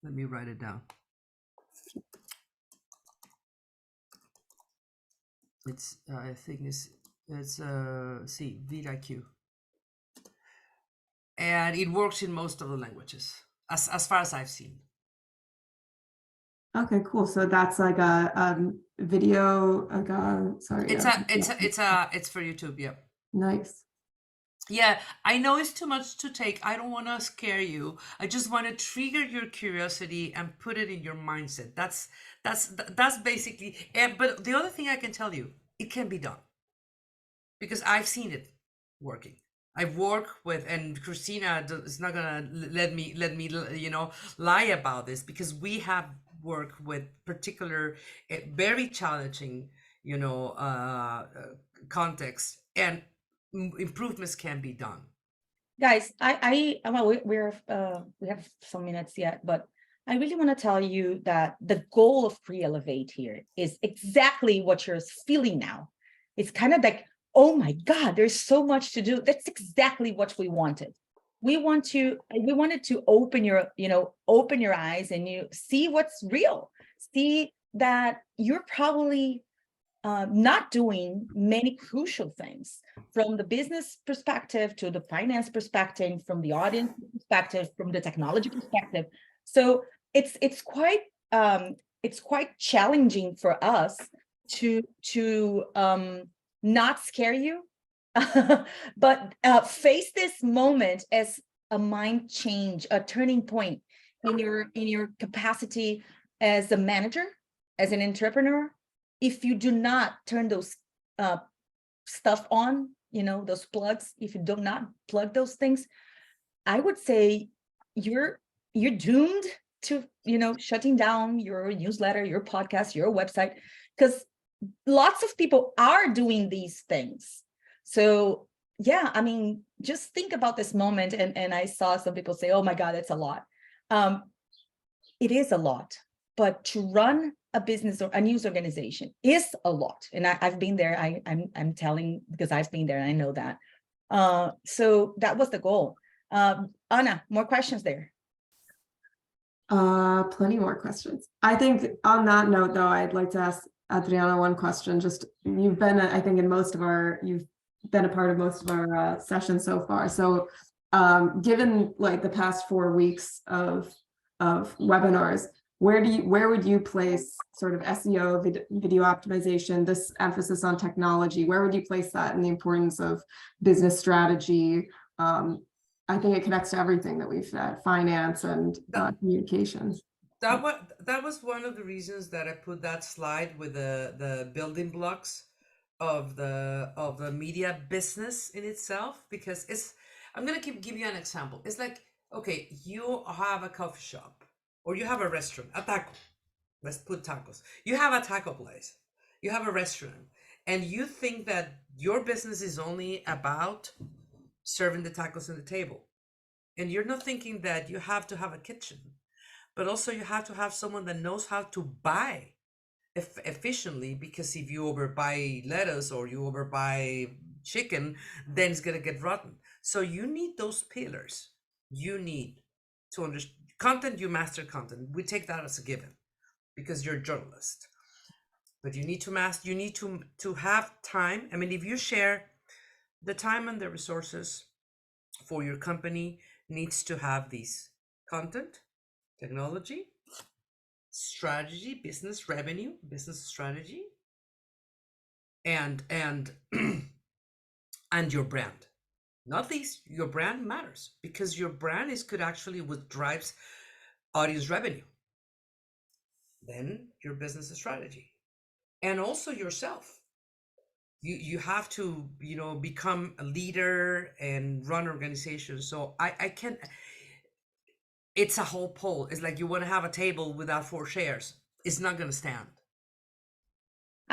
Let me write it down. It's I think it's vidIQ. And it works in most of the languages, as far as I've seen. Okay, cool. So that's like a video, sorry. It's for YouTube. Yeah. Nice. Yeah, I know it's too much to take. I don't want to scare you. I just want to trigger your curiosity and put it in your mindset. That's basically. But the other thing I can tell you, it can be done, because I've seen it working. I've worked with, and Christina is not gonna let me lie about this, because we have worked with particular very challenging context, and improvements can be done. Guys, we have some minutes yet, but I really want to tell you that the goal of Pre-Elevate here is exactly what you're feeling now. It's kind of like, oh my God, there's so much to do. That's exactly what we wanted. We wanted to open your eyes, and you see what's real. See that you're probably not doing many crucial things from the business perspective to the finance perspective, from the audience perspective, from the technology perspective. So it's quite challenging for us to not scare you, but face this moment as a mind change, a turning point in your capacity as a manager, as an entrepreneur. If you do not turn those stuff on, those plugs, if you do not plug those things, I would say you're doomed to, shutting down your newsletter, your podcast, your website, because lots of people are doing these things. So yeah, I mean, just think about this moment. And I saw some people say, oh my God, it's a lot. It is a lot, but to run a business or a news organization is a lot. And I've been there. I'm telling, because I've been there and I know that. So that was the goal. Anna, more questions there? Plenty more questions. I think on that note, though, I'd like to ask Adriana one question. Just, you've been, I think, you've been a part of most of our sessions so far. So given like the past 4 weeks of webinars, where would you place sort of SEO, video optimization, this emphasis on technology? Where would you place that in the importance of business strategy? I think it connects to everything that we've said, finance and communications. That was one of the reasons that I put that slide with the building blocks of the media business in itself, because I'm gonna give you an example. It's like, okay, you have a coffee shop, or you have a restaurant, a taco. Let's put tacos. You have a taco place, you have a restaurant, and you think that your business is only about serving the tacos on the table. And you're not thinking that you have to have a kitchen, but also you have to have someone that knows how to buy efficiently, because if you overbuy lettuce or you overbuy chicken, then it's gonna get rotten. So you need those pillars. You need to understand content. You master content. We take that as a given because you're a journalist. But you need to master. You need to have time. I mean, if you share the time and the resources for your company, needs to have these content, technology, strategy, business revenue, business strategy, and and your brand. Not least, your brand matters because your brand could actually what drives audience revenue. Then your business strategy, and also yourself. You have to become a leader and run organizations. So I can. It's a whole pole. It's like you want to have a table without 4 chairs. It's not going to stand.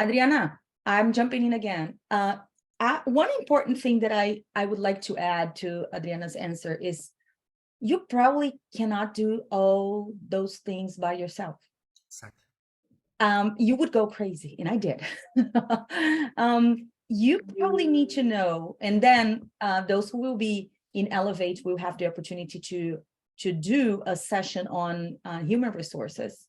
Adriana, I'm jumping in again. One important thing that I would like to add to Adriana's answer is you probably cannot do all those things by yourself. Exactly. You would go crazy, and I did. You probably need to know, and then those who will be in Elevate will have the opportunity to do a session on human resources.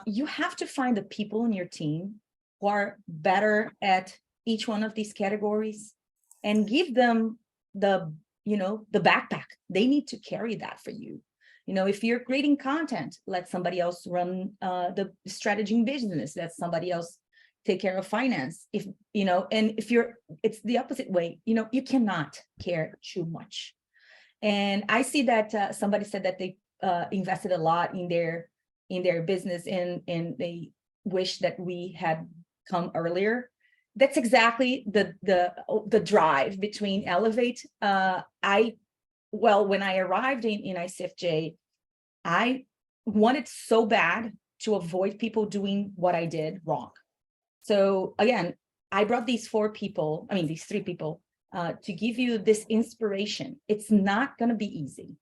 You have to find the people in your team who are better at each one of these categories and give them the backpack. They need to carry that for you. If you're creating content, let somebody else run the strategy in business, let somebody else take care of finance. And if it's the opposite way, you cannot care too much. And I see that somebody said that they invested a lot in their business and they wish that we had come earlier. That's exactly the drive between Elevate. When I arrived in ICFJ, I wanted so bad to avoid people doing what I did wrong. So again, I brought these these 3 people, to give you this inspiration. It's not going to be easy,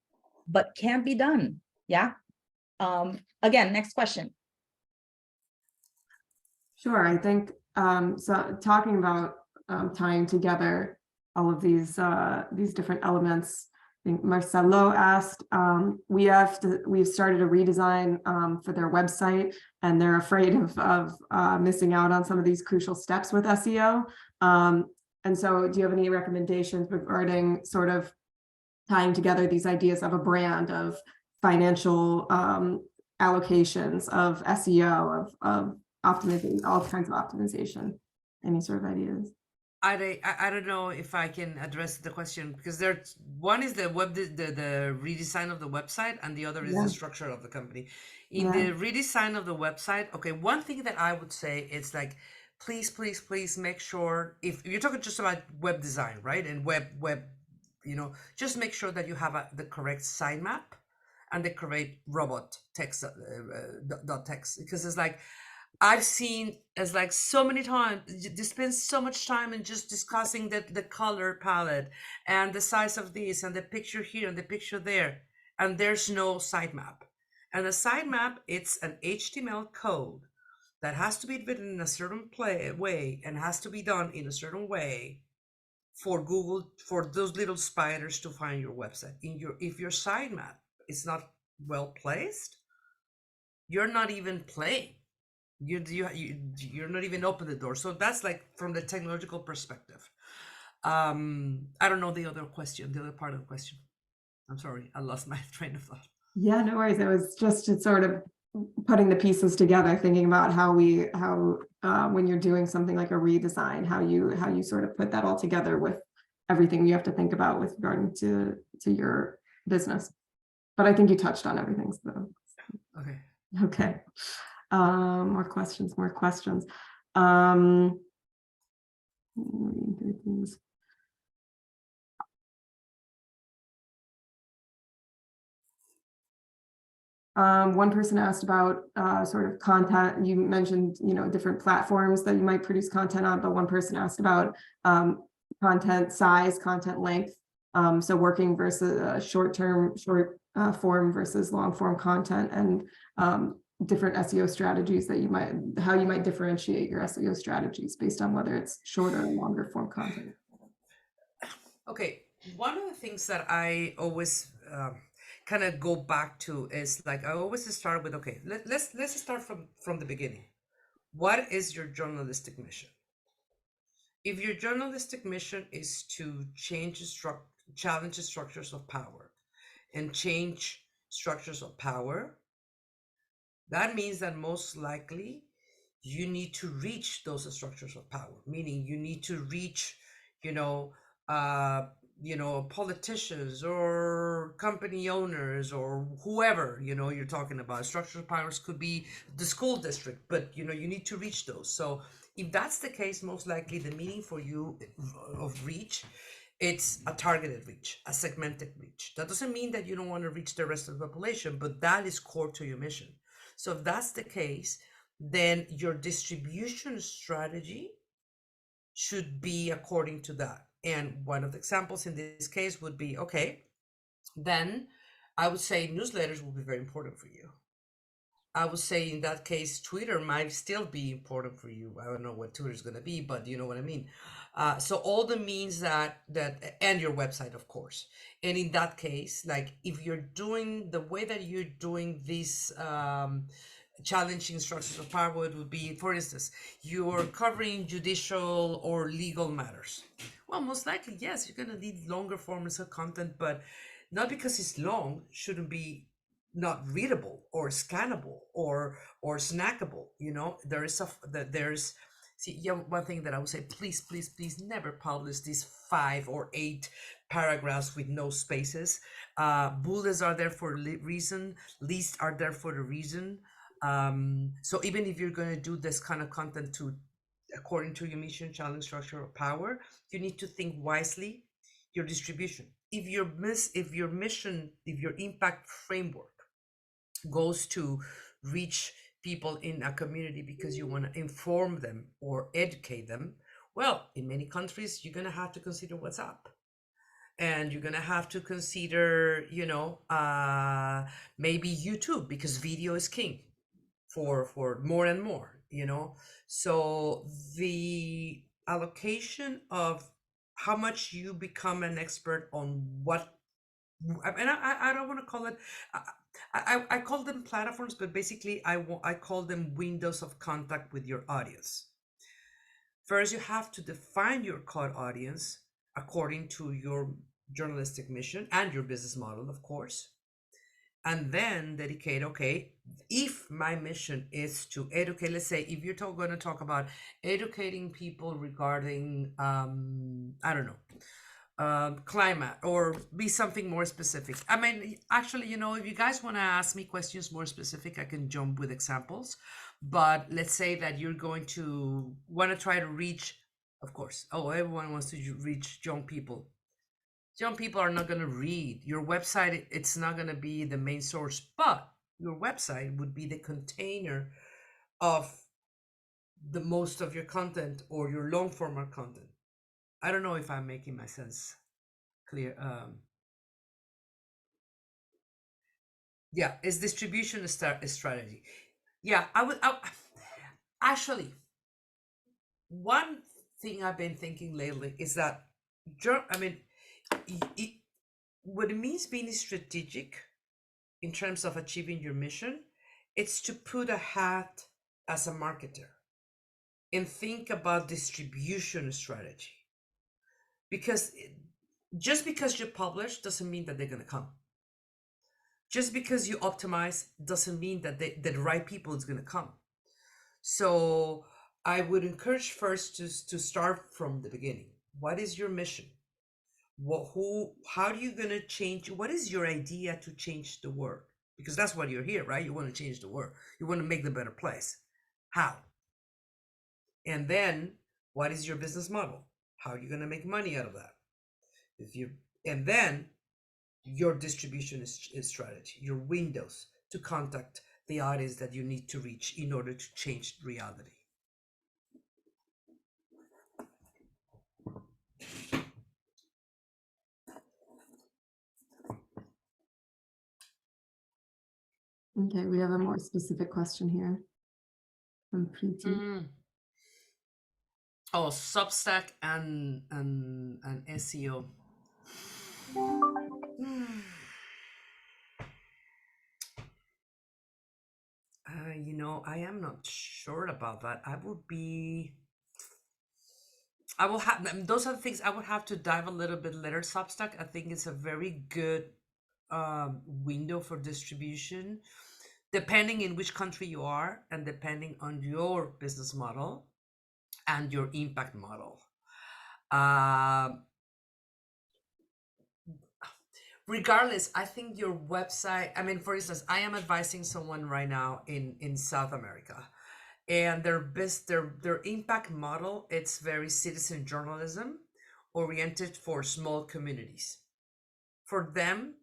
but can be done. Yeah. Again, next question. Sure. I think so. Talking about tying together all of these different elements. I think Marcelo asked, we've started a redesign for their website, and they're afraid of missing out on some of these crucial steps with SEO. And so do you have any recommendations regarding sort of tying together these ideas of a brand, of financial allocations, of SEO, of optimization, all kinds of optimization? Any sort of ideas? I don't know if I can address the question because one is the redesign of the website, and the other is the structure of the company. In the redesign of the website, okay, one thing that I would say is like, please make sure, if you're talking just about web design, right, and web, just make sure that you have the correct sitemap and the correct robot text dot text, because it's like I've seen as like so many times they spend so much time in just discussing the color palette and the size of this and the picture here and the picture there, and there's no sitemap. And a sitemap, it's an HTML code that has to be written in a certain way and has to be done in a certain way for Google, for those little spiders to find your website. If your sitemap is not well placed, you're not even playing. You're not even open the door. So that's like from the technological perspective. I don't know the other part of the question. I'm sorry, I lost my train of thought. Yeah, no worries. It was just sort of putting the pieces together, thinking about how when you're doing something like a redesign, how you sort of put that all together with everything you have to think about with regard to your business. But I think you touched on everything. So. Okay. More questions. One person asked about sort of content. You mentioned, different platforms that you might produce content on, but one person asked about content size, content length. So working versus short form versus long form content, and different SEO strategies how you might differentiate your SEO strategies based on whether it's shorter or longer form content. Okay, one of the things that I always kind of go back to is like I always start with, okay, let's start from the beginning. What is your journalistic mission? If your journalistic mission is to challenge the structures of power and change structures of power, that means that most likely you need to reach those structures of power, meaning you need to reach, you know, uh, politicians or company owners or whoever, you're talking about. Structural powers could be the school district, but you need to reach those. So if that's the case, most likely the meaning for you of reach, it's a targeted reach, a segmented reach. That doesn't mean that you don't want to reach the rest of the population, but that is core to your mission. So if that's the case, then your distribution strategy should be according to that. And one of the examples in this case would be, okay, then I would say newsletters will be very important for you. I would say in that case, Twitter might still be important for you. I don't know what Twitter is going to be, but you know what I mean. So all the means that and your website, of course. And in that case, like if you're doing the way that you're doing this challenging structures of power, it would be, for instance, you're covering judicial or legal matters. Well, most likely, yes, you're going to need longer forms of content, but not because it's long shouldn't be not readable or scannable or snackable. There's see, yeah, one thing that I would say, please never publish these 5 or 8 paragraphs with no spaces. Bullets are there for a reason, lists are there for a reason. So even if you're going to do this kind of content to according to your mission, challenge, structure, or power, you need to think wisely your distribution. If your mission, if your impact framework goes to reach people in a community because you want to inform them or educate them, well, in many countries, you're going to have to consider what's up. And you're going to have to consider, maybe YouTube, because video is king for more and more, So the allocation of how much you become an expert on what, and I don't want to call it, I call them platforms, but basically I call them windows of contact with your audience. First, you have to define your core audience according to your journalistic mission and your business model, of course. And then dedicate, okay, if my mission is to educate, let's say if you're going to talk about educating people regarding, I don't know, climate, or be something more specific. I mean, actually, if you guys want to ask me questions more specific, I can jump with examples. But let's say that you're going to want to try to reach, of course, everyone wants to reach young people. Young people are not going to read your website. It's not going to be the main source, but your website would be the container of the most of your content or your long format content. I don't know if I'm making my sense clear. Yeah, it's distribution strategy. Yeah, actually, one thing I've been thinking lately is that, I mean, what it means being strategic in terms of achieving your mission, it's to put a hat as a marketer and think about distribution strategy. Because just because you publish doesn't mean that they're going to come. Just because you optimize doesn't mean that the right people is going to come. So I would encourage first to start from the beginning. What is your mission? How are you going to change? What is your idea to change the world? Because that's what you're here, right? You want to change the world. You want to make the better place. How? And then what is your business model? How are you going to make money out of that? And then your distribution is strategy, your windows to contact the audience that you need to reach in order to change reality. Okay, we have a more specific question here from Preeti. Oh, Substack and SEO. Hmm. I am not sure about that. I will have, those are the things I would have to dive a little bit later. Substack, I think it's a very good window for distribution, depending in which country you are and depending on your business model and your impact model. Regardless, I think your website, I mean, for instance, I am advising someone right now in South America, and their impact model, it's very citizen journalism oriented for small communities. For them,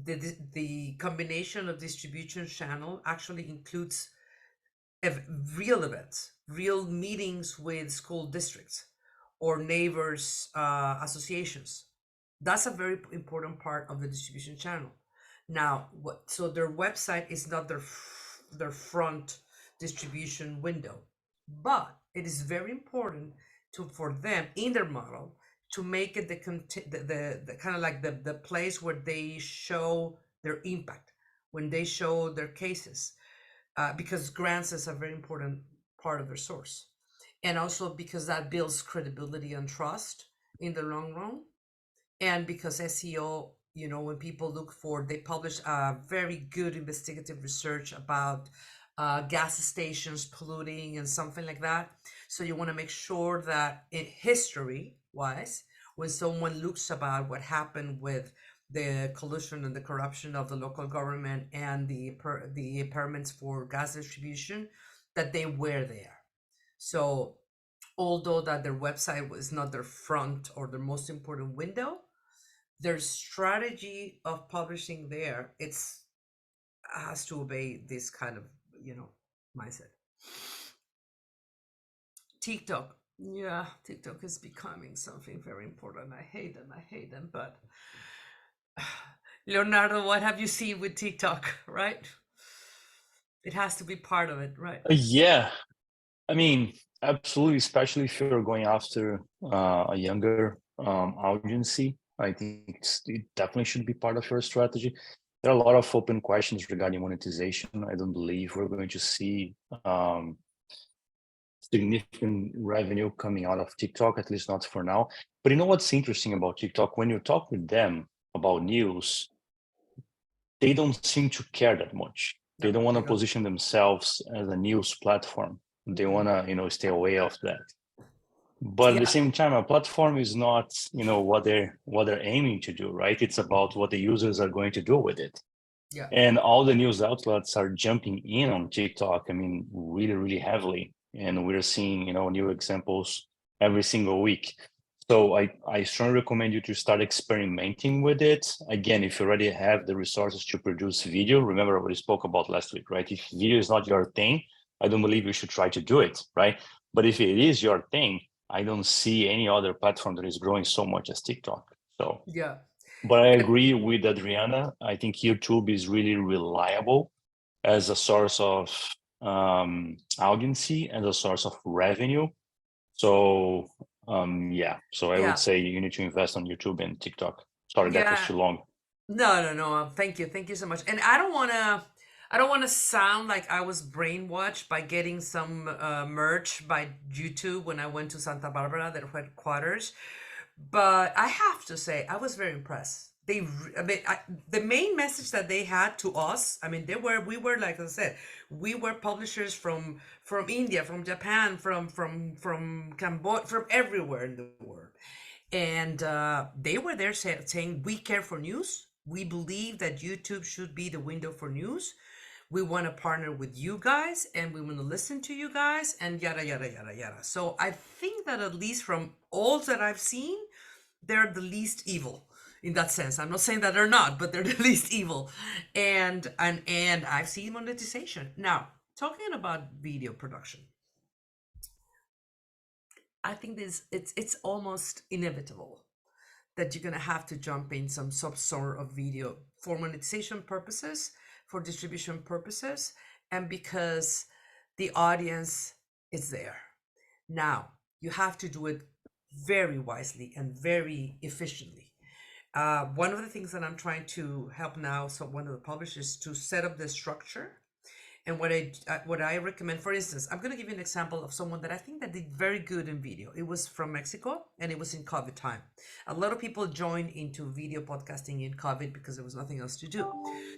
the combination of distribution channel actually includes real events, real meetings with school districts or neighbors associations. That's a very important part of the distribution channel. Now, so their website is not their front distribution window, but it is very important for them in their model to make it the kind of like the place where they show their impact, when they show their cases, because grants is a very important part of their source, and also because that builds credibility and trust in the long run, and because SEO, when people look for, they publish very good investigative research about gas stations polluting and something like that. So you want to make sure that in history wise, when someone looks about what happened with the collusion and the corruption of the local government and the permits for gas distribution, that they were there. So although that their website was not their front or their most important window, their strategy of publishing there, it's has to obey this kind of mindset. TikTok, yeah, TikTok is becoming something very important. I hate them, but Leonardo, what have you seen with TikTok? Right, it has to be part of it, right? Yeah, I mean, absolutely, especially if you're going after a younger audience. I think it definitely should be part of your strategy. There are a lot of open questions regarding monetization. I don't believe we're going to see significant revenue coming out of TikTok, at least not for now. But you know what's interesting about TikTok? When you talk with them about news, they don't seem to care that much. They don't want to position themselves as a news platform. They want to, stay away of that. But at the same time, a platform is not, what they're aiming to do, right? It's about what the users are going to do with it. Yeah. And all the news outlets are jumping in on TikTok, I mean, really, really heavily. And we're seeing, new examples every single week. So I strongly recommend you to start experimenting with it. Again, if you already have the resources to produce video, remember what we spoke about last week, right? If video is not your thing, I don't believe you should try to do it, right? But if it is your thing, I don't see any other platform that is growing so much as TikTok. So yeah. But I agree with Adriana. I think YouTube is really reliable as a source of audience and a source of revenue. So so I would say you need to invest on YouTube and TikTok. Sorry, that was too long. No. Thank you so much. And I don't want to sound like I was brainwashed by getting some merch by YouTube when I went to Santa Barbara, their headquarters. But I have to say, I was very impressed. The main message that they had to us, I mean, we were, like I said, we were publishers from India, from Japan, from Cambodia, from everywhere in the world. And they were there saying, we care for news. We believe that YouTube should be the window for news. We want to partner with you guys and we want to listen to you guys and yada, yada, yada, yada. So I think that at least from all that I've seen, they're the least evil in that sense. I'm not saying that they're not, but they're the least evil. And I've seen monetization. Now, talking about video production, I think it's almost inevitable that you're gonna have to jump in some sort of video for monetization purposes, for distribution purposes, and because the audience is there. Now, you have to do it very wisely and very efficiently. one of the things that I'm trying to help now, so one of the publishers, to set up the structure. And what I recommend, for instance, I'm going to give you an example of someone that I think that did very good in video. It was from Mexico, and it was in COVID time. A lot of people joined into video podcasting in COVID because there was nothing else to do.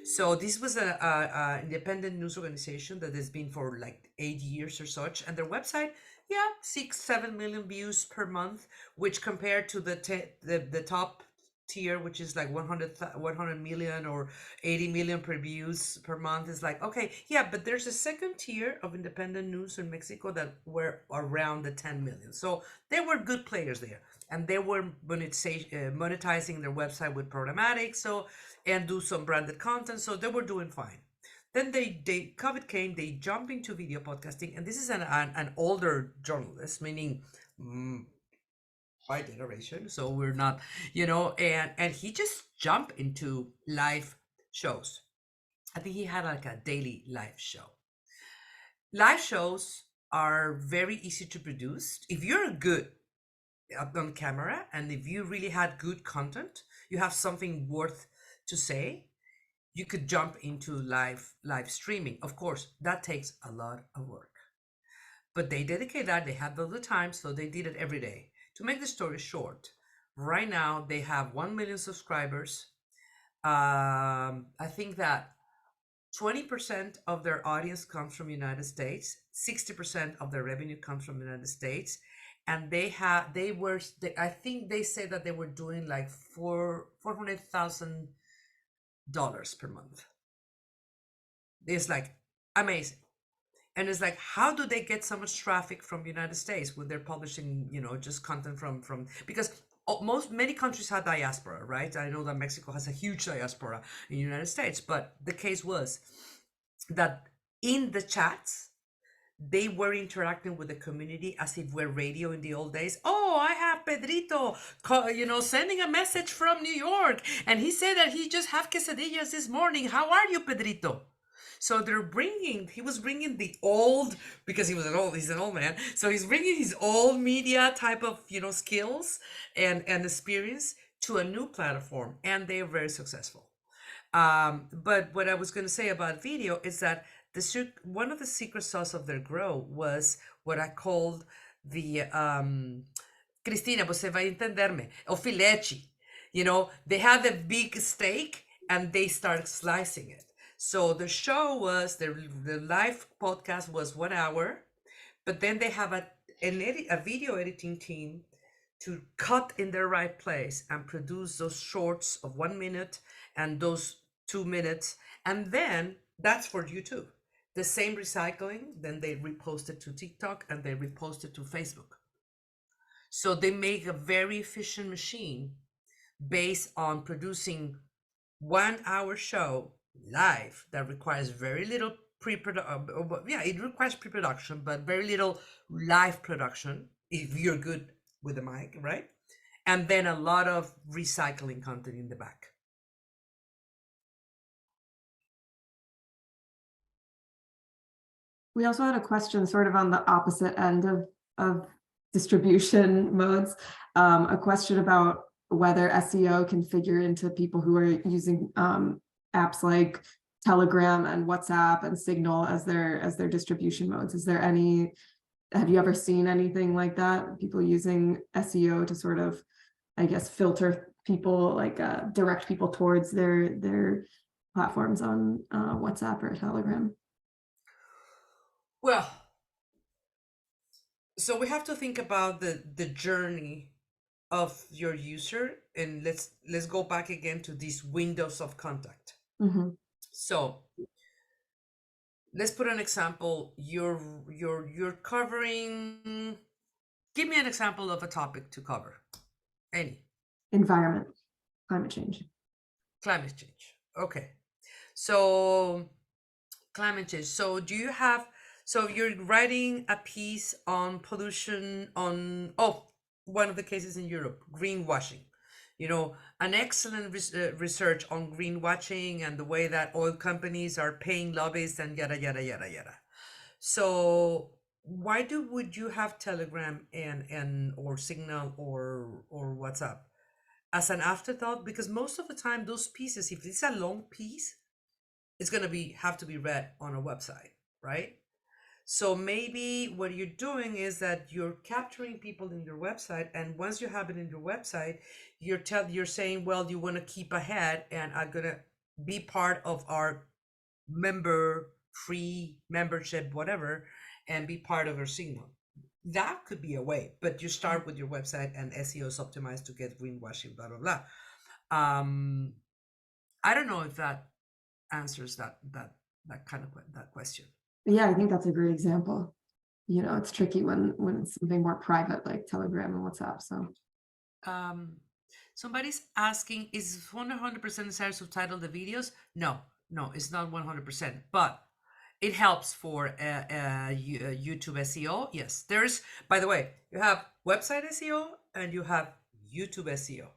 So this was a independent news organization that has been for like 8 years or such, and their website, yeah, 6-7 million views per month, which compared to the top tier, which is like 100 million or 80 million per views per month, is like, okay, yeah, but there's a second tier of independent news in Mexico that were around the 10 million. So they were good players there, and they were monetizing their website with programmatic, so, and do some branded content, so they were doing fine. Then they COVID came, they jumped into video podcasting, and this is an older journalist, meaning my generation, so we're not, and he just jumped into live shows. I think he had like a daily live show. Live shows are very easy to produce if you're good on camera, and if you really had good content, you have something worth to say, you could jump into live streaming. Of course, that takes a lot of work, but they dedicate that, they have all the time, so they did it every day. To make the story short, right now they have 1 million subscribers. I think that 20% of their audience comes from United States, 60% of their revenue comes from the United States, and I think they say that they were doing like $400,000 per month. It's like amazing. And it's like, how do they get so much traffic from the United States when they're publishing, just content from because many countries have diaspora, right? I know that Mexico has a huge diaspora in the United States, but the case was that in the chats, they were interacting with the community as if we're radio in the old days. Oh, I have Pedrito, sending a message from New York, and he said that he just have quesadillas this morning. How are you, Pedrito? So he was bringing the old, because he's an old man. So he's bringing his old media type of, skills and experience to a new platform, and they are very successful. But what I was going to say about video is that one of the secret sauce of their growth was what I called the, Cristina, você vai entenderme, o filete. They had a big steak and they started slicing it. So the show was, the live podcast was 1 hour, but then they have a video editing team to cut in the right place and produce those shorts of 1 minute and those 2 minutes. And then that's for YouTube. The same recycling, then they repost it to TikTok and they repost it to Facebook. So they make a very efficient machine based on producing 1 hour show live that requires very little it requires pre-production, but very little live production if you're good with the mic, right? And then a lot of recycling content in the back. We also had a question sort of on the opposite end of distribution modes, a question about whether SEO can figure into people who are using apps like Telegram and WhatsApp and Signal as their distribution modes. Have you ever seen anything like that? People using SEO to sort of, I guess, filter people, like direct people towards their platforms on WhatsApp or Telegram? Well, so we have to think about the journey of your user, and let's go back again to these windows of contact. Mm-hmm. So let's put an example. You're covering. Give me an example of a topic to cover. Any. Environment, climate change. Climate change. Okay. So climate change. So you're writing a piece on pollution on, one of the cases in Europe, greenwashing. An excellent research on greenwashing and the way that oil companies are paying lobbyists and yada, yada, yada, yada. So why would you have Telegram and or Signal or WhatsApp? as an afterthought, because most of the time those pieces, if it's a long piece, it's going to have to be read on a website, right? So maybe what you're doing is that you're capturing people in your website, and once you have it in your website, you're saying, well, you want to keep ahead, and I'm gonna be part of our free membership, whatever, and be part of our signal. That could be a way, but you start with your website and SEO is optimized to get greenwashing, blah blah blah. I don't know if that answers that kind of that question. Yeah, I think that's a great example. You know, it's tricky when it's something more private like Telegram and WhatsApp. So Somebody's asking, is 100% necessary to subtitle the videos? No, it's not 100%, but it helps for YouTube SEO. Yes, there's, by the way, you have website SEO and you have YouTube SEO.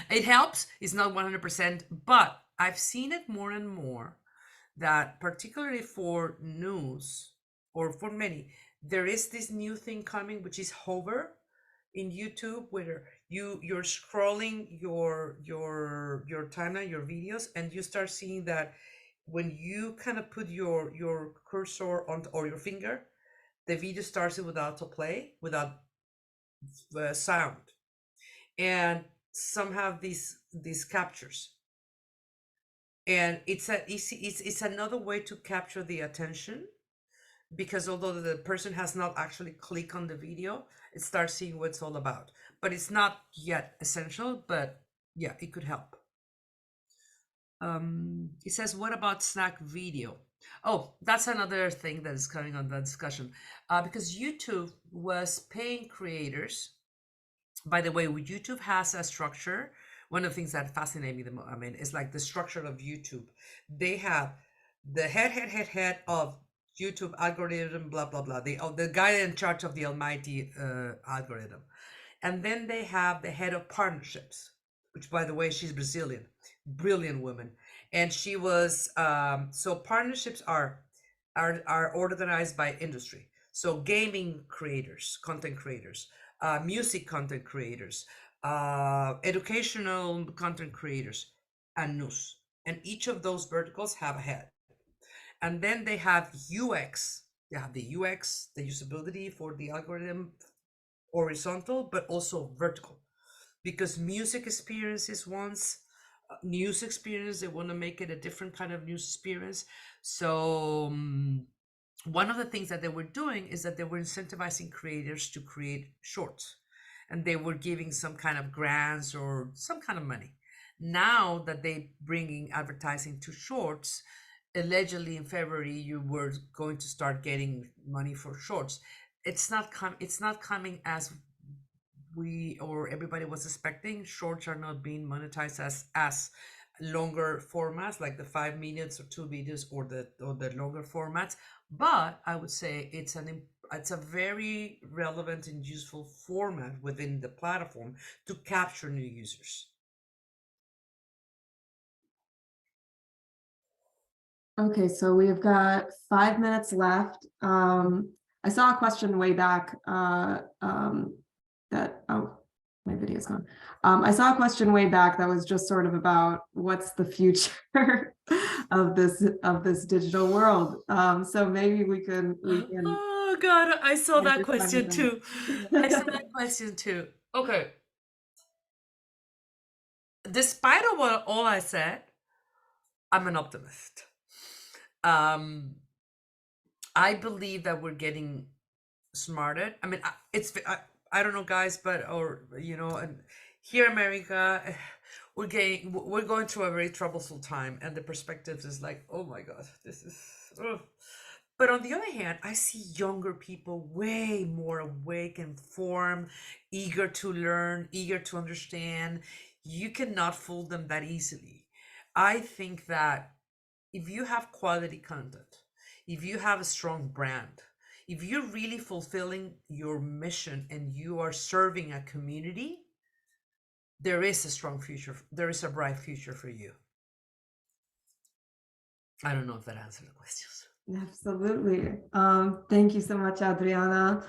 It helps. It's not 100%, but I've seen it more and more that particularly for news or for many, there is this new thing coming, which is hover in YouTube, where you're scrolling your timeline, your videos, and you start seeing that when you kind of put your cursor on or your finger, the video starts without autoplay, without sound, and some have these captures, and it's another way to capture the attention, because although the person has not actually clicked on the video, it starts seeing what it's all about. But it's not yet essential, but yeah, it could help. It says, what about snack video? Oh, that's another thing that is coming on the discussion. Because YouTube was paying creators. By the way, YouTube has a structure. One of the things that fascinate me the most, I mean, is like the structure of YouTube. They have the head of YouTube algorithm, blah blah blah. The guy in charge of the almighty algorithm, and then they have the head of partnerships, which, by the way, she's Brazilian, brilliant woman, and she was so partnerships are organized by industry. So gaming creators, content creators, music content creators, educational content creators, and news. And each of those verticals have a head. And then they have UX. They have the UX, the usability for the algorithm, horizontal, but also vertical. Because music experience is once news experience, they want to make it a different kind of news experience. So one of the things that they were doing is that they were incentivizing creators to create shorts, and they were giving some kind of grants or some kind of money. Now that they bringing advertising to shorts, allegedly in February you were going to start getting money for shorts. It's not coming as we or everybody was expecting. Shorts are not being monetized as longer formats like the 5 minutes or 2 videos or the longer formats, but I would say it's a very relevant and useful format within the platform to capture new users. okay, so we've got 5 minutes left. I saw a question way back that, oh, my video's gone. I saw a question way back that was just sort of about what's the future of this digital world. So maybe we can. Oh God, I saw that question too. I saw that question too. Okay. Despite of what all I said, I'm an optimist. I believe that we're getting smarter. I mean, I don't know, guys, but and here in America, we're going through a very troublesome time, and the perspectives is like, oh my God, this is. Ugh. But on the other hand, I see younger people way more awake, informed, eager to learn, eager to understand. You cannot fool them that easily. I think that if you have quality content, if you have a strong brand, if you're really fulfilling your mission and you are serving a community, there is a strong future. There is a bright future for you. I don't know if that answered the questions. Absolutely. Thank you so much, Adriana.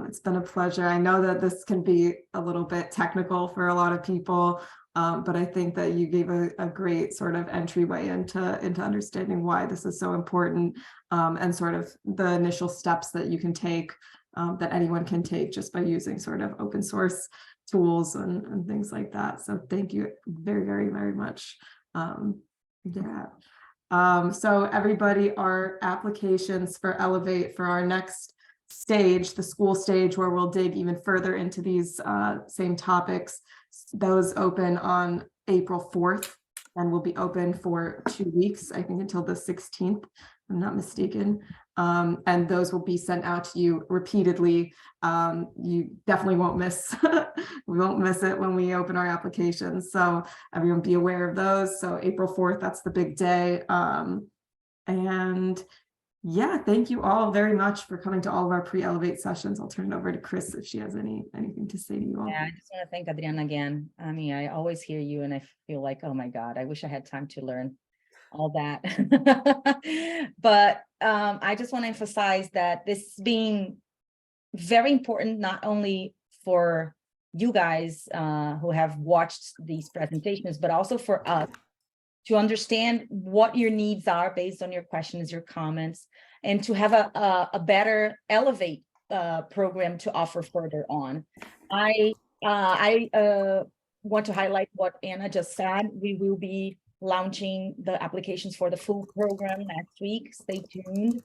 It's been a pleasure. I know that this can be a little bit technical for a lot of people, but I think that you gave a great sort of entryway into understanding why this is so important, and sort of the initial steps that you can take, that anyone can take just by using sort of open source tools and things like that. So thank you very, very, very much. Yeah. So everybody, our applications for Elevate for our next stage, the school stage, where we'll dig even further into these same topics, those open on April 4th and will be open for 2 weeks, I think until the 16th, if I'm not mistaken. And those will be sent out to you repeatedly. You definitely won't miss, we won't miss it when we open our applications. So everyone be aware of those. So April 4th, that's the big day. And yeah, thank you all very much for coming to all of our pre-Elevate sessions. I'll turn it over to Chris if she has anything to say to you all. Yeah, I just want to thank Adriana again. I mean, I always hear you and I feel like, oh my God, I wish I had time to learn all that. But I just want to emphasize that this being very important, not only for you guys who have watched these presentations, but also for us to understand what your needs are based on your questions, your comments, and to have a better Elevate program to offer further on. I want to highlight what Anna just said. We will be launching the applications for the full program next week. Stay tuned.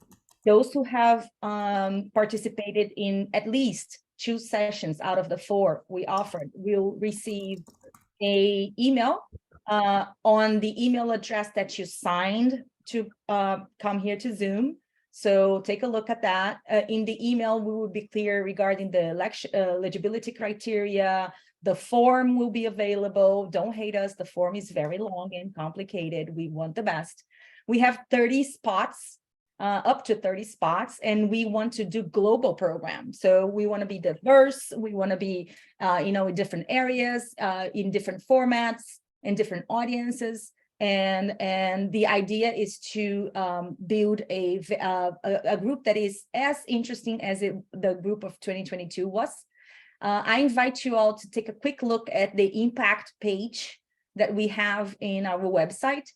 Those who have participated in at least 2 sessions out of the 4 we offered will receive an email on the email address that you signed to come here to Zoom. So take a look at that. In the email, we will be clear regarding the eligibility criteria. The form will be available. Don't hate us. The form is very long and complicated. We want the best. We have 30 spots, up to 30 spots, and we want to do global programs. So we want to be diverse. We want to be, in different areas, in different formats, in different audiences. And the idea is to build a group that is as interesting as the group of 2022 was. I invite you all to take a quick look at the impact page that we have in our website.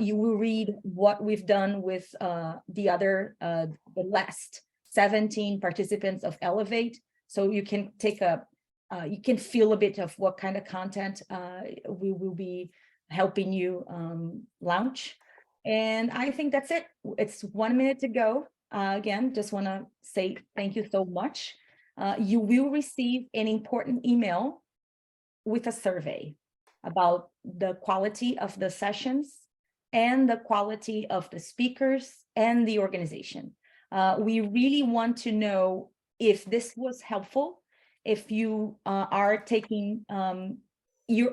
You will read what we've done with the last 17 participants of Elevate. So you can take you can feel a bit of what kind of content we will be helping you launch. And I think that's it. It's 1 minute to go. Again, just want to say thank you so much. You will receive an important email with a survey about the quality of the sessions and the quality of the speakers and the organization. We really want to know if this was helpful, if you are taking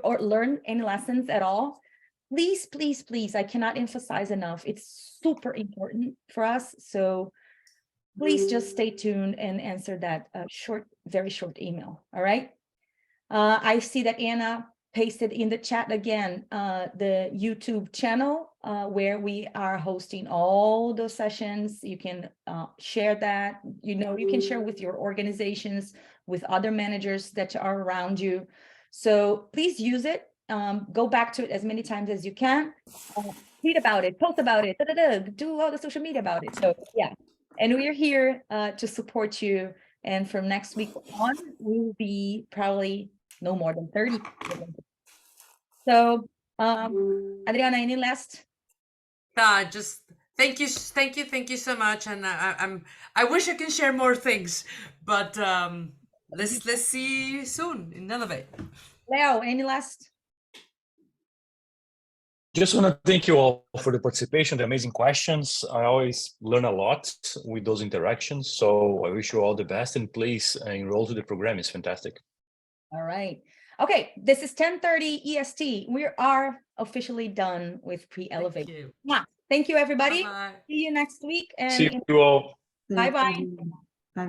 or learn any lessons at all. Please, please, please, I cannot emphasize enough. It's super important for us. So please just stay tuned and answer that very short email. All right. I see that Anna pasted in the chat again, the YouTube channel where we are hosting all those sessions. You can share that, you can share with your organizations, with other managers that are around you. So please use it. Go back to it as many times as you can. Tweet about it, post about it, do all the social media about it. So yeah, and we're here to support you. And from next week on, we will be probably no more than 30. So Adriana, any last? Just thank you so much. And I wish I can share more things, but let's see you soon in Elevate. Leo, any last? Just want to thank you all for the participation, the amazing questions. I always learn a lot with those interactions. So I wish you all the best, and please enroll to the program. It's fantastic. All right. Okay, this is 10:30 EST. We are officially done with pre-Elevate. Thank you, everybody. Bye-bye. See you next week. And see you all. bye-bye.